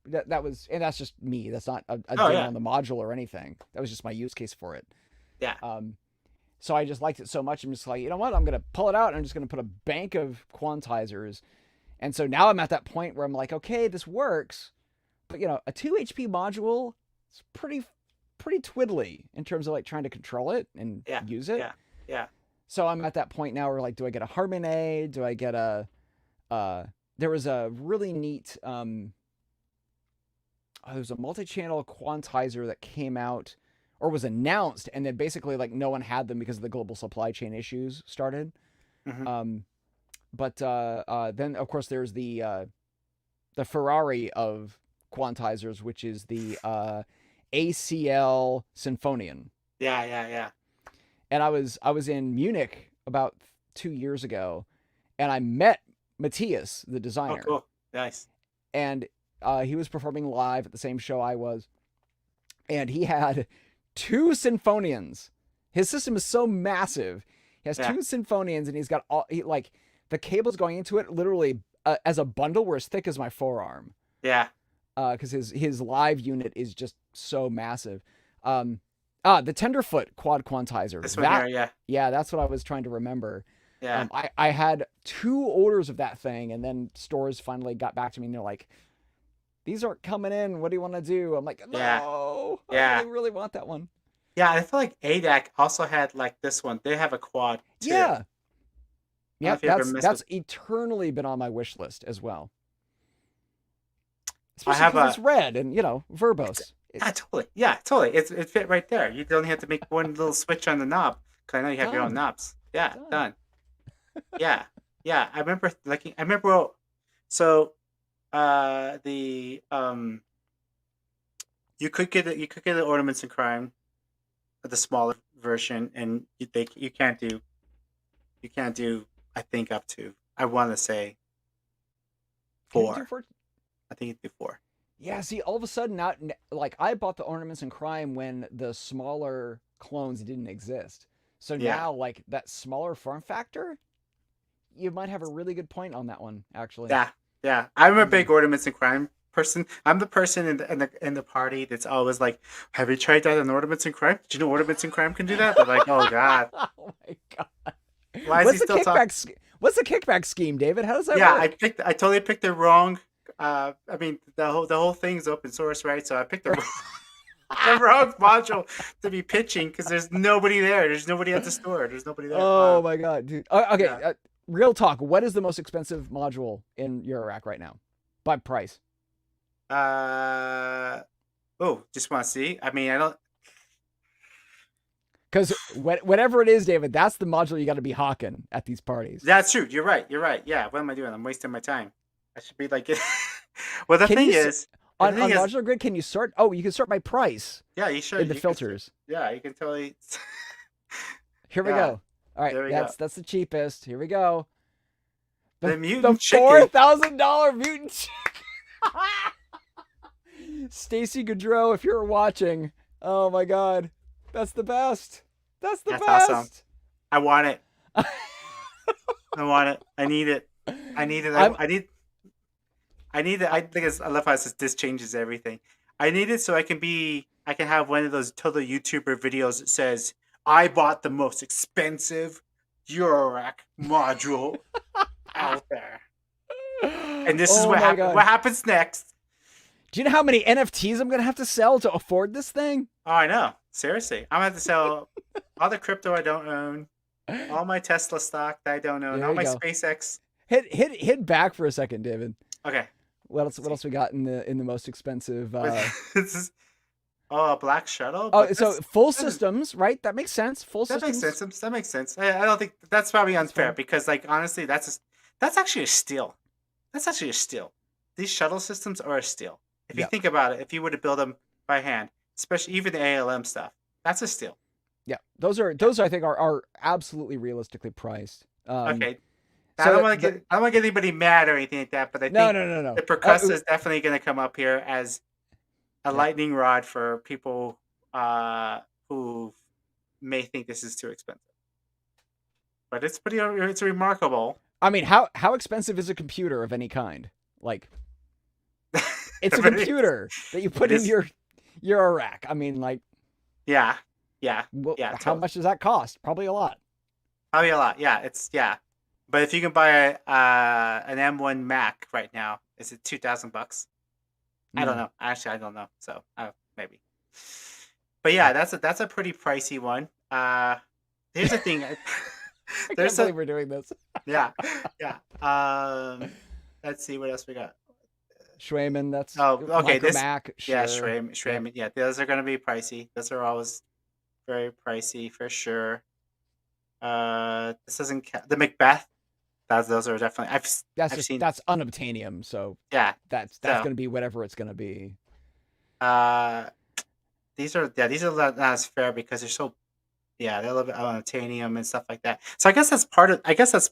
[SPEAKER 2] That was, and that's just me. That's not a dig on the module or anything. That was just my use case for it.
[SPEAKER 1] Yeah.
[SPEAKER 2] So I just liked it so much. I'm just like, you know what? I'm going to pull it out and I'm just going to put a bank of quantizers. And so now I'm at that point where I'm like, okay, this works. But, a 2 HP module is pretty twiddly in terms of like trying to control it and use it.
[SPEAKER 1] Yeah.
[SPEAKER 2] So I'm at that point now where like, do I get a Harmonic? Do I get there was a really neat, there was a multi-channel quantizer that came out or was announced, and then basically like no one had them because of the global supply chain issues started.
[SPEAKER 1] Mm-hmm.
[SPEAKER 2] But then of course there's the Ferrari of quantizers, which is the ACL Symphonian.
[SPEAKER 1] Yeah.
[SPEAKER 2] And I was in Munich about 2 years ago, and I met Matthias, the designer.
[SPEAKER 1] Oh, cool. Nice.
[SPEAKER 2] And he was performing live at the same show I was, and he had 2 Symphonians. His system is so massive. He has 2 Symphonians, and he's got the cables going into it literally as a bundle were as thick as my forearm.
[SPEAKER 1] Yeah.
[SPEAKER 2] Because his live unit is just so massive. The Tenderfoot quad quantizer.
[SPEAKER 1] This one here,
[SPEAKER 2] yeah, that's what I was trying to remember.
[SPEAKER 1] Yeah.
[SPEAKER 2] I had 2 orders of that thing, and then stores finally got back to me, and they're like, these aren't coming in. What do you want to do? I'm like,
[SPEAKER 1] Yeah,
[SPEAKER 2] no, I
[SPEAKER 1] yeah,
[SPEAKER 2] really, really want that one.
[SPEAKER 1] yeah. I feel like ADAC also had like this one. They have a quad too.
[SPEAKER 2] Yeah.
[SPEAKER 1] I don't know
[SPEAKER 2] Yep,
[SPEAKER 1] if you ever messed with.
[SPEAKER 2] that's eternally been on my wish list as well.
[SPEAKER 1] I
[SPEAKER 2] Especially
[SPEAKER 1] have
[SPEAKER 2] because it's
[SPEAKER 1] a.
[SPEAKER 2] red and,
[SPEAKER 1] It's,
[SPEAKER 2] verbose.
[SPEAKER 1] yeah, totally. Yeah, totally. It fit right there. You don't have to make one little switch on the knob. Cause I know you have your own
[SPEAKER 2] Done.
[SPEAKER 1] knobs. Yeah,
[SPEAKER 2] Done.
[SPEAKER 1] done. Yeah, yeah. I remember looking. I remember. So, the you could get the Ornaments in Crime, the smaller version, and you can't do. I think up to I want to say
[SPEAKER 2] Can you do
[SPEAKER 1] 4.
[SPEAKER 2] for?
[SPEAKER 1] I think you do 4.
[SPEAKER 2] Yeah. See, all of a sudden, now, like I bought the Ornaments in Crime when the smaller clones didn't exist. So
[SPEAKER 1] Yeah,
[SPEAKER 2] now, like that smaller form factor, you might have a really good point on that one, actually.
[SPEAKER 1] yeah, yeah. I'm a
[SPEAKER 2] Hmm.
[SPEAKER 1] big Ornaments in Crime person. I'm the person in the party that's always like, "Have you tried that in Ornaments in Crime? Do you know Ornaments in Crime can do that?" They're like, "Oh God,
[SPEAKER 2] Oh my god.
[SPEAKER 1] why is he still talking?"
[SPEAKER 2] What's the kickback scheme, David? How does that
[SPEAKER 1] Yeah,
[SPEAKER 2] work?
[SPEAKER 1] I totally picked the wrong. I mean, the whole thing's open source, right? So I picked the the wrong module to be pitching because there's nobody there. There's nobody at the store. There's nobody there.
[SPEAKER 2] Oh my god, dude. Okay,
[SPEAKER 1] Yeah.
[SPEAKER 2] real talk. What is the most expensive module in your rack right now, by price?
[SPEAKER 1] Uh oh, just want to see. I mean, I don't.
[SPEAKER 2] Because whatever it is, David, that's the module you got to be hawking at these parties.
[SPEAKER 1] That's true. You're right. You're right. Yeah. What am I doing? I'm wasting my time. I should be like. Well,
[SPEAKER 2] Can you
[SPEAKER 1] the thing
[SPEAKER 2] on
[SPEAKER 1] is,
[SPEAKER 2] modular grid? Can you sort? Oh, you can sort by price
[SPEAKER 1] yeah. You should.
[SPEAKER 2] in the filters.
[SPEAKER 1] Yeah, you can totally.
[SPEAKER 2] Here we
[SPEAKER 1] Yeah.
[SPEAKER 2] go. All right,
[SPEAKER 1] There we go.
[SPEAKER 2] that's the cheapest. Here we go.
[SPEAKER 1] The
[SPEAKER 2] The
[SPEAKER 1] mutant chicken.
[SPEAKER 2] $4,000 mutant. Stacy Goudreau, if you're watching, oh my god, that's the best. That's the
[SPEAKER 1] That's awesome.
[SPEAKER 2] best.
[SPEAKER 1] I want it. I want it. I need it. I need it.
[SPEAKER 2] I'm
[SPEAKER 1] I need. I need it. I think I love how it says this changes everything. I need it so I can be. I can have one of those total YouTuber videos that says, "I bought the most expensive Eurorack module out there, and this is
[SPEAKER 2] oh
[SPEAKER 1] what
[SPEAKER 2] my
[SPEAKER 1] happened.
[SPEAKER 2] god.
[SPEAKER 1] What happens next?"
[SPEAKER 2] Do you know how many NFTs I'm gonna have to sell to afford this thing?
[SPEAKER 1] Oh, I know. Seriously, I'm gonna have to sell all the crypto I don't own, all my Tesla stock that I don't own,
[SPEAKER 2] There
[SPEAKER 1] all
[SPEAKER 2] you
[SPEAKER 1] my
[SPEAKER 2] go.
[SPEAKER 1] SpaceX.
[SPEAKER 2] Hit back for a second, David.
[SPEAKER 1] Okay, let's
[SPEAKER 2] What
[SPEAKER 1] see.
[SPEAKER 2] else we got in the most expensive
[SPEAKER 1] This is a black shuttle,
[SPEAKER 2] Oh,
[SPEAKER 1] but
[SPEAKER 2] so full
[SPEAKER 1] this is
[SPEAKER 2] systems, right? That makes sense. Full
[SPEAKER 1] that makes
[SPEAKER 2] systems.
[SPEAKER 1] sense. That makes sense. I don't think that's probably
[SPEAKER 2] That's
[SPEAKER 1] unfair
[SPEAKER 2] fine.
[SPEAKER 1] because, like, honestly, that's actually a steal. That's actually a steal. These shuttle systems are a steal. If you
[SPEAKER 2] Yeah.
[SPEAKER 1] think about it, if you were to build them by hand, especially even the ALM stuff, that's a steal.
[SPEAKER 2] Yeah.
[SPEAKER 1] Yeah.
[SPEAKER 2] Those I think are absolutely realistically priced.
[SPEAKER 1] Okay.
[SPEAKER 2] So the
[SPEAKER 1] I don't want to get anybody mad or anything like that, but I
[SPEAKER 2] no
[SPEAKER 1] think
[SPEAKER 2] no no
[SPEAKER 1] the
[SPEAKER 2] no.
[SPEAKER 1] percussive is definitely going to come up here as a
[SPEAKER 2] Yeah.
[SPEAKER 1] lightning rod for people who may think this is too expensive. But it's remarkable.
[SPEAKER 2] I mean, how expensive is a computer of any kind? Like, it's a computer that you
[SPEAKER 1] It
[SPEAKER 2] put in
[SPEAKER 1] is.
[SPEAKER 2] your rack. I mean, like,
[SPEAKER 1] Yeah, yeah,
[SPEAKER 2] well,
[SPEAKER 1] yeah.
[SPEAKER 2] how much does that cost? Probably a lot.
[SPEAKER 1] Probably a lot. Yeah, yeah. But if you can buy an M1 Mac right now, is it $2,000? I don't
[SPEAKER 2] Mm.
[SPEAKER 1] know. Actually, I don't know. So maybe. But yeah, that's a pretty pricey one. Here's the thing.
[SPEAKER 2] I can't
[SPEAKER 1] There's a
[SPEAKER 2] believe we're doing this.
[SPEAKER 1] yeah, yeah. Let's see what else we got.
[SPEAKER 2] Schwayman, that's
[SPEAKER 1] Oh, okay.
[SPEAKER 2] Micro
[SPEAKER 1] This
[SPEAKER 2] Mac,
[SPEAKER 1] yeah,
[SPEAKER 2] sure. Yep.
[SPEAKER 1] Yeah, those are gonna be pricey. Those are always very pricey for sure. This doesn't the Macbeth. Those are definitely I've seen.
[SPEAKER 2] That's unobtainium, so
[SPEAKER 1] Yeah.
[SPEAKER 2] that's
[SPEAKER 1] So
[SPEAKER 2] gonna be whatever it's gonna be.
[SPEAKER 1] uh, these are not as fair because they're so yeah they're a little bit titanium and stuff like that. So I guess that's part of I guess that's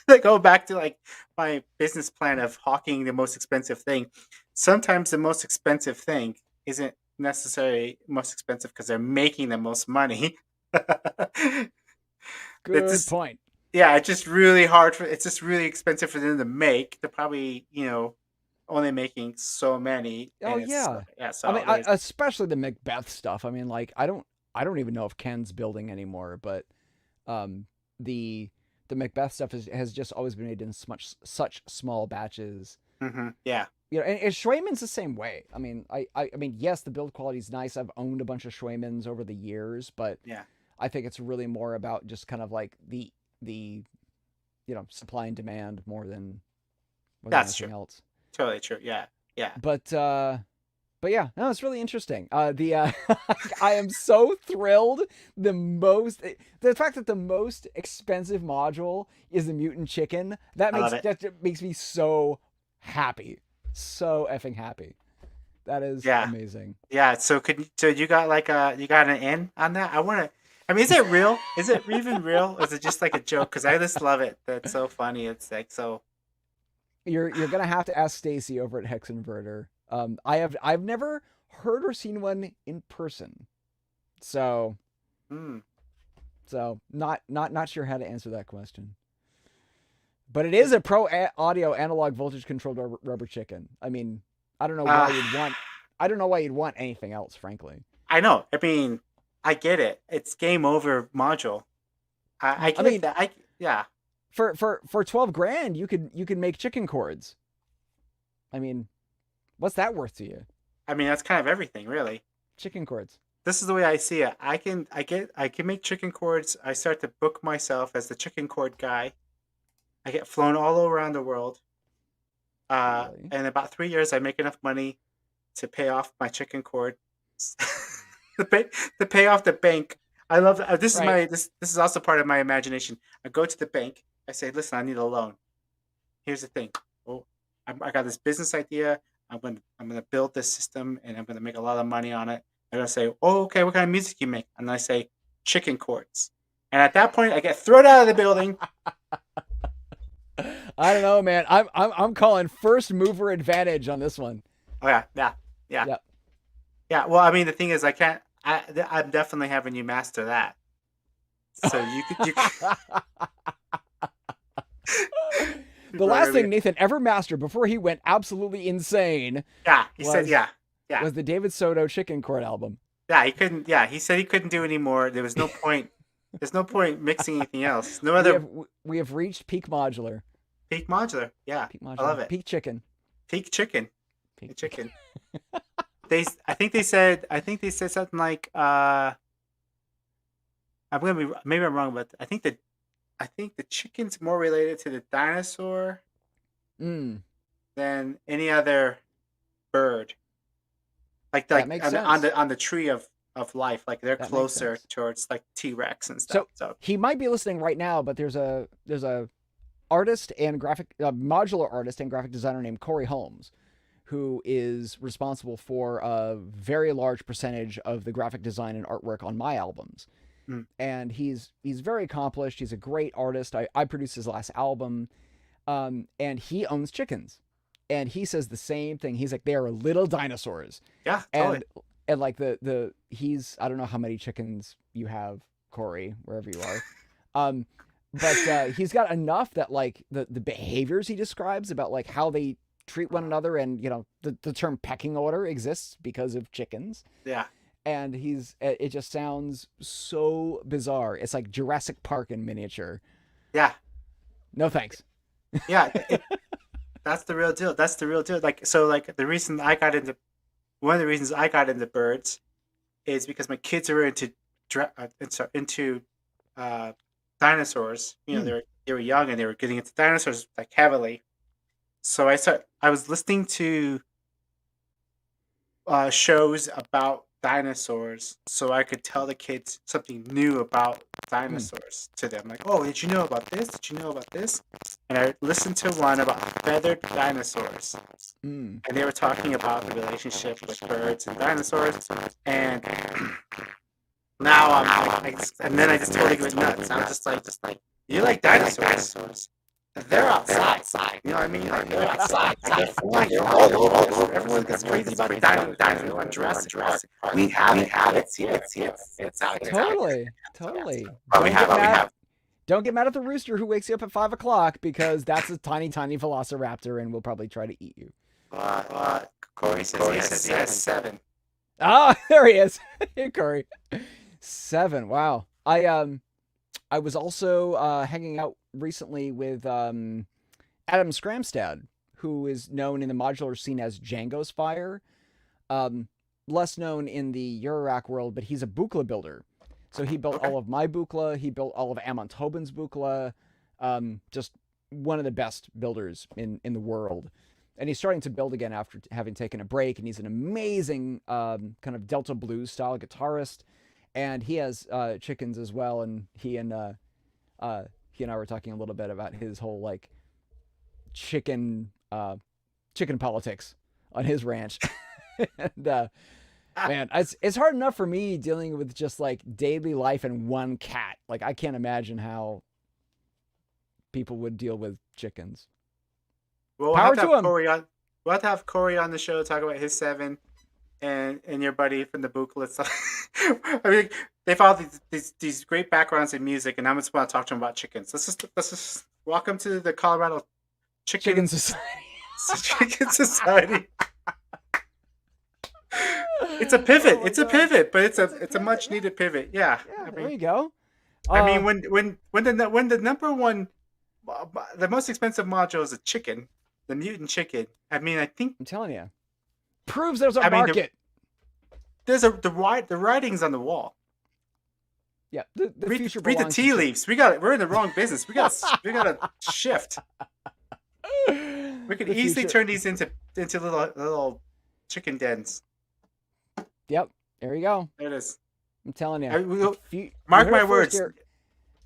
[SPEAKER 1] they go back to like my business plan of hawking the most expensive thing. Sometimes the most expensive thing isn't necessarily most expensive because they're making the most money. It's
[SPEAKER 2] Good
[SPEAKER 1] just
[SPEAKER 2] point.
[SPEAKER 1] yeah, it's just really hard for it's just really expensive for them to make. They're probably only making so many,
[SPEAKER 2] Oh
[SPEAKER 1] and it's
[SPEAKER 2] yeah.
[SPEAKER 1] yeah.
[SPEAKER 2] I mean,
[SPEAKER 1] So there's
[SPEAKER 2] especially the Macbeth stuff. I mean, like I don't even know if Ken's building anymore, but um, the Macbeth stuff has just always been made in such small batches.
[SPEAKER 1] Yeah.
[SPEAKER 2] And Schweiman's the same way. I mean, I mean, yes, the build quality is nice. I've owned a bunch of Schweimans over the years, but
[SPEAKER 1] Yeah.
[SPEAKER 2] I think it's really more about just kind of like the supply and demand more than
[SPEAKER 1] That's true.
[SPEAKER 2] anything else.
[SPEAKER 1] Totally true. Yeah. Yeah.
[SPEAKER 2] But yeah, no, it's really interesting. The I am so thrilled. The fact that the most expensive module is the mutant chicken that
[SPEAKER 1] I love
[SPEAKER 2] makes
[SPEAKER 1] it.
[SPEAKER 2] that makes me so happy, so effing happy. That is
[SPEAKER 1] Yeah.
[SPEAKER 2] amazing.
[SPEAKER 1] Yeah. So you got you got an in on that? I mean, is it real? Is it even real? Or is it just like a joke? Because I just love it. That's so funny. It's like so.
[SPEAKER 2] You're gonna have to ask Stacy over at Hex Inverter. I've never heard or seen one in person, so
[SPEAKER 1] Hmm.
[SPEAKER 2] not sure how to answer that question. But it is a audio analog voltage controlled rubber chicken. I mean, I don't know why
[SPEAKER 1] Uh,
[SPEAKER 2] you'd want. I don't know why you'd want anything else, frankly.
[SPEAKER 1] I know. I mean, I get it. It's game over module. I
[SPEAKER 2] I
[SPEAKER 1] get
[SPEAKER 2] mean,
[SPEAKER 1] that. Yeah.
[SPEAKER 2] for 12 grand, you could make chicken cords. I mean, what's that worth to you?
[SPEAKER 1] I mean, that's kind of everything, really.
[SPEAKER 2] Chicken cords.
[SPEAKER 1] This is the way I see it. I can make chicken cords. I start to book myself as the chicken cord guy. I get flown all around the world.
[SPEAKER 2] Really?
[SPEAKER 1] In about 3 years, I make enough money to pay off my chicken cord, to pay off the bank. I love this is
[SPEAKER 2] Right.
[SPEAKER 1] my this is also part of my imagination. I go to the bank. I say, listen, I need a loan. Here's the thing. Well, I got this business idea. I'm gonna build this system, and I'm gonna make a lot of money on it. They're gonna say, oh, okay, what kind of music you make? And I say, chicken chords. And at that point, I get thrown out of the building.
[SPEAKER 2] I don't know, man. I'm calling first mover advantage on this one.
[SPEAKER 1] Oh yeah, yeah, yeah,
[SPEAKER 2] Yep.
[SPEAKER 1] yeah. Well, I mean, the thing is, I can't. I'm definitely having you master that. So you
[SPEAKER 2] The last thing Nathan ever mastered before he went absolutely insane
[SPEAKER 1] yeah, he said
[SPEAKER 2] was
[SPEAKER 1] yeah, yeah,
[SPEAKER 2] was the David Soto chicken cord album.
[SPEAKER 1] yeah. He couldn't. Yeah, he said he couldn't do anymore. There was no point. There's no point mixing anything else. No
[SPEAKER 2] We
[SPEAKER 1] other
[SPEAKER 2] have we have reached peak modular.
[SPEAKER 1] peak modular. Yeah,
[SPEAKER 2] Peak
[SPEAKER 1] I love
[SPEAKER 2] modular.
[SPEAKER 1] it.
[SPEAKER 2] Peak chicken.
[SPEAKER 1] Peak chicken.
[SPEAKER 2] Peak
[SPEAKER 1] Peak
[SPEAKER 2] chicken.
[SPEAKER 1] chicken. I think they said something like I'm gonna be maybe I'm wrong, but I think the chicken's more related to the dinosaur
[SPEAKER 2] Mm,
[SPEAKER 1] than any other bird.
[SPEAKER 2] that
[SPEAKER 1] Like
[SPEAKER 2] makes
[SPEAKER 1] on
[SPEAKER 2] sense.
[SPEAKER 1] the tree of life, like they're
[SPEAKER 2] That makes
[SPEAKER 1] closer
[SPEAKER 2] sense.
[SPEAKER 1] towards like T Rex and stuff.
[SPEAKER 2] So
[SPEAKER 1] So
[SPEAKER 2] he might be listening right now, but there's a artist and modular artist and graphic designer named Corey Holmes, who is responsible for a very large percentage of the graphic design and artwork on my albums.
[SPEAKER 1] mm,
[SPEAKER 2] And he's very accomplished. He's a great artist. I produced his last album, and he owns chickens, and he says the same thing. He's like, they are little dinosaurs,
[SPEAKER 1] yeah, totally.
[SPEAKER 2] and and like the he's I don't know how many chickens you have, Corey, wherever you are, um, but he's got enough that like the behaviors he describes about like how they treat one another, and the term pecking order exists because of chickens.
[SPEAKER 1] Yeah,
[SPEAKER 2] And it just sounds so bizarre. It's like Jurassic Park in miniature.
[SPEAKER 1] yeah,
[SPEAKER 2] No thanks.
[SPEAKER 1] yeah. That's the real deal. That's the real deal. Like so, like the reason I got into one of the reasons I got into birds is because my kids are into uh, dinosaurs.
[SPEAKER 2] Mm.
[SPEAKER 1] They were young and they were getting into dinosaurs like heavily. So I was listening to shows about dinosaurs, so I could tell the kids something new about
[SPEAKER 2] Mm.
[SPEAKER 1] dinosaurs to them. Like, oh, did you know about this? Did you know about this? And I listened to one about feathered dinosaurs,
[SPEAKER 2] Mm.
[SPEAKER 1] and they were talking about the relationship with birds and dinosaurs. And now I'm like, and then I just totally went nuts. I'm just like, you like dinosaurs? They're outside. You know what I mean? Like they're outside. They're flying. They're all over. Everyone gets crazy about dinosaurs. On Jurassic Park. We have it. It's here. It's out here.
[SPEAKER 2] Totally. Totally.
[SPEAKER 1] But we have.
[SPEAKER 2] Don't get mad at the rooster who wakes you up at 5 o'clock, because that's a tiny, tiny velociraptor and will probably try to eat you.
[SPEAKER 1] Corey says he has 7.
[SPEAKER 2] Ah, there he is. Hey, Corey. 7. Wow. I was also hanging out recently with Adam Scramstad, who is known in the modular scene as Django's Fire. Um, Less known in the Eurorack world, but he's a Buchla builder. So he built
[SPEAKER 1] Okay.
[SPEAKER 2] all of my Buchla. He built all of Amon Tobin's Buchla. Just one of the best builders in the world. And he's starting to build again after having taken a break. And he's an amazing kind of Delta blues style guitarist. And he has chickens as well. And he and I were talking a little bit about his whole like chicken chicken politics on his ranch. And man, it's hard enough for me dealing with just like daily life and one cat. Like I can't imagine how people would deal with chickens.
[SPEAKER 1] Well, we'll have
[SPEAKER 2] Power
[SPEAKER 1] to
[SPEAKER 2] to
[SPEAKER 1] have
[SPEAKER 2] him.
[SPEAKER 1] Corey on. We'll have to have Corey on the show to talk about his seven and your buddy from the booklets. I mean, they've all these great backgrounds in music, and I'm just want to talk to them about chickens. Let's just welcome to the Colorado
[SPEAKER 2] Chicken
[SPEAKER 1] Chicken
[SPEAKER 2] society.
[SPEAKER 1] Chicken Society. It's a pivot.
[SPEAKER 2] Oh my
[SPEAKER 1] It's a
[SPEAKER 2] god.
[SPEAKER 1] pivot, but it's a
[SPEAKER 2] It's a
[SPEAKER 1] it's a
[SPEAKER 2] pivot.
[SPEAKER 1] much needed pivot. Yeah,
[SPEAKER 2] Yeah,
[SPEAKER 1] I
[SPEAKER 2] there
[SPEAKER 1] mean,
[SPEAKER 2] you go.
[SPEAKER 1] I mean
[SPEAKER 2] Uh
[SPEAKER 1] when the number one the most expensive module is a chicken, the mutant chicken. I mean, I think
[SPEAKER 2] I'm telling you. Proves there's a
[SPEAKER 1] I mean
[SPEAKER 2] market.
[SPEAKER 1] there's the writing's on the wall.
[SPEAKER 2] Yeah, the future
[SPEAKER 1] Read the
[SPEAKER 2] belongs to
[SPEAKER 1] tea
[SPEAKER 2] chicken.
[SPEAKER 1] leaves. We're in the wrong business. We got to shift. We could
[SPEAKER 2] The
[SPEAKER 1] easily
[SPEAKER 2] future.
[SPEAKER 1] turn these into little chicken dens.
[SPEAKER 2] Yep. There you go.
[SPEAKER 1] There it is.
[SPEAKER 2] I'm telling you.
[SPEAKER 1] I,
[SPEAKER 2] The
[SPEAKER 1] we'll,
[SPEAKER 2] you
[SPEAKER 1] mark
[SPEAKER 2] heard
[SPEAKER 1] my
[SPEAKER 2] it first
[SPEAKER 1] words.
[SPEAKER 2] here.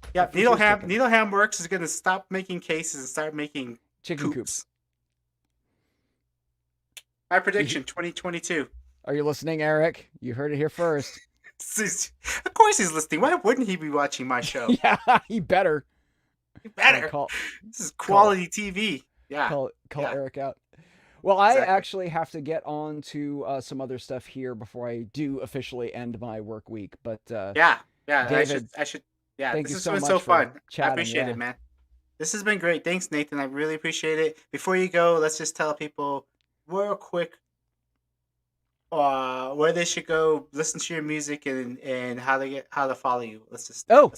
[SPEAKER 2] The
[SPEAKER 1] Yeah,
[SPEAKER 2] future is chicken.
[SPEAKER 1] Needleham Works is going to stop making cases and start making
[SPEAKER 2] Chicken coops.
[SPEAKER 1] coops. My
[SPEAKER 2] You,
[SPEAKER 1] prediction: 2022.
[SPEAKER 2] are you listening, Eric? You heard it here first.
[SPEAKER 1] Of course he's listening. Why wouldn't he be watching my show?
[SPEAKER 2] Yeah, he better.
[SPEAKER 1] He
[SPEAKER 2] Yeah,
[SPEAKER 1] better.
[SPEAKER 2] call
[SPEAKER 1] This is
[SPEAKER 2] call
[SPEAKER 1] quality TV. Yeah,
[SPEAKER 2] call
[SPEAKER 1] yeah,
[SPEAKER 2] Eric out. Well, I
[SPEAKER 1] exactly.
[SPEAKER 2] actually have to get on to some other stuff here before I do officially end my work week. But
[SPEAKER 1] Yeah, yeah.
[SPEAKER 2] David,
[SPEAKER 1] I should. Yeah,
[SPEAKER 2] thank
[SPEAKER 1] this
[SPEAKER 2] you
[SPEAKER 1] has
[SPEAKER 2] so
[SPEAKER 1] been so
[SPEAKER 2] much for
[SPEAKER 1] fun. I
[SPEAKER 2] chatting.
[SPEAKER 1] appreciate
[SPEAKER 2] Yeah,
[SPEAKER 1] it, man. This has been great. Thanks, Nathan. I really appreciate it. Before you go, let's just tell people real quick where they should go listen to your music and how to follow you.
[SPEAKER 2] Oh,
[SPEAKER 1] Let's just drop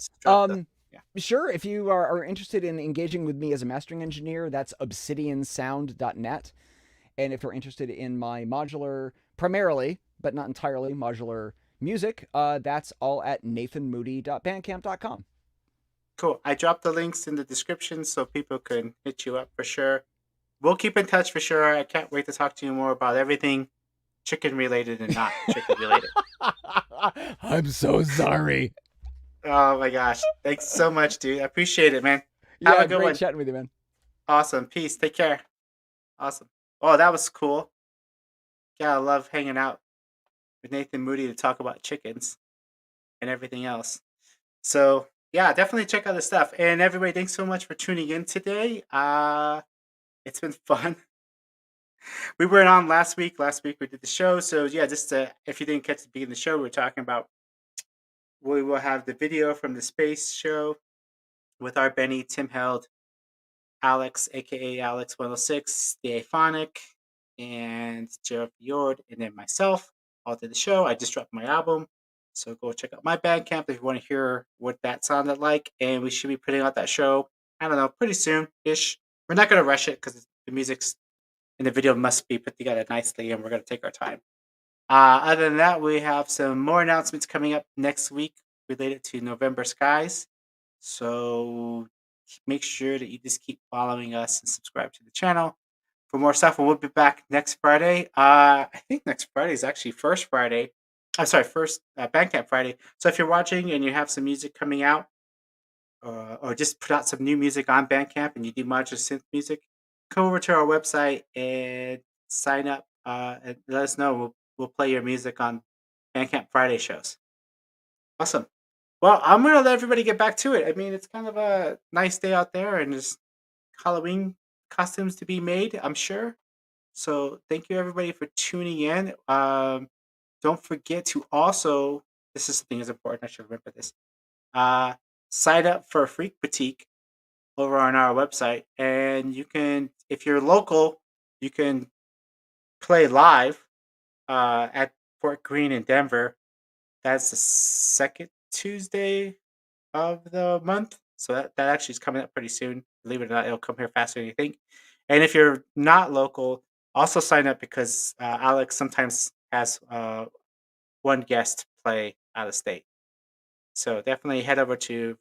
[SPEAKER 1] the yeah.
[SPEAKER 2] sure. If you are interested in engaging with me as a mastering engineer, that's obsidiansound.net. And if you're interested in my modular, primarily, but not entirely, modular music, that's all at nathanmoody.bandcamp.com.
[SPEAKER 1] Cool. I dropped the links in the description so people can hit you up for sure. We'll keep in touch for sure. I can't wait to talk to you more about everything chicken related and not chicken related.
[SPEAKER 2] I'm so sorry.
[SPEAKER 1] Oh my gosh. Thanks so much, dude. I appreciate it, man. Have
[SPEAKER 2] Yeah,
[SPEAKER 1] a good
[SPEAKER 2] great
[SPEAKER 1] one.
[SPEAKER 2] chatting with you, man.
[SPEAKER 1] Awesome. Peace. Take care. Awesome. Oh, that was cool. Yeah, I love hanging out with Nathan Moody to talk about chickens and everything else. So yeah, definitely check out the stuff. And everybody, thanks so much for tuning in today. It's been fun. We weren't on last week. Last week we did the show. So yeah, just if you didn't catch the beginning of the show, we were talking about we will have the video from the space show with our Benny, Tim Held, Alex, aka Alex 106, the Aphonic, and Gerald Diode, and then myself. All did the show. I just dropped my album. So go check out my Bandcamp if you want to hear what that sounded like. And we should be putting out that show, I don't know, pretty soon ish. We're not going to rush it because the music's and the video must be put together nicely and we're going to take our time. Other than that, we have some more announcements coming up next week related to November Skies. So make sure that you just keep following us and subscribe to the channel for more stuff. And we'll be back next Friday. I think next Friday is actually first Friday. I'm sorry, first Bandcamp Friday. So if you're watching and you have some music coming out, or just put out some new music on Bandcamp and you do modular synth music, come over to our website and sign up and let us know. We'll play your music on Bandcamp Friday shows. Awesome. Well, I'm gonna let everybody get back to it. I mean, it's kind of a nice day out there, and there's Halloween costumes to be made, I'm sure. So thank you everybody for tuning in. Don't forget to also this is something that's important. I should remember this. Uh, Sign up for a Freak Boutique over on our website, and you can, if you're local, you can play live at Fort Greene in Denver. That's the second Tuesday of the month. So that actually is coming up pretty soon. Believe it or not, it'll come here faster than you think. And if you're not local, also sign up because Alex sometimes has one guest play out of state. So definitely head over to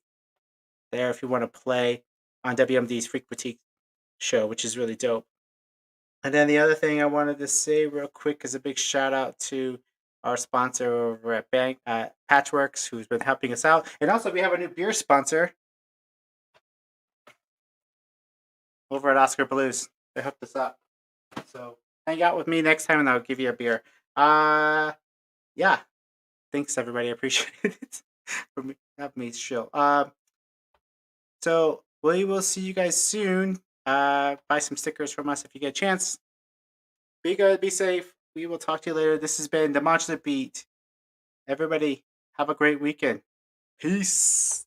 [SPEAKER 1] there if you want to play on WMD's Freak Boutique show, which is really dope. And then the other thing I wanted to say real quick is a big shout out to our sponsor over at Patchworks, who's been helping us out. And also, we have a new beer sponsor over at Oscar Blues. They hooked us up. So hang out with me next time and I'll give you a beer. Uh, yeah. Thanks, everybody. I appreciate it for having me chill. So we will see you guys soon. Buy some stickers from us if you get a chance. Be good, be safe. We will talk to you later. This has been the Modular Beat. Everybody, have a great weekend. Peace.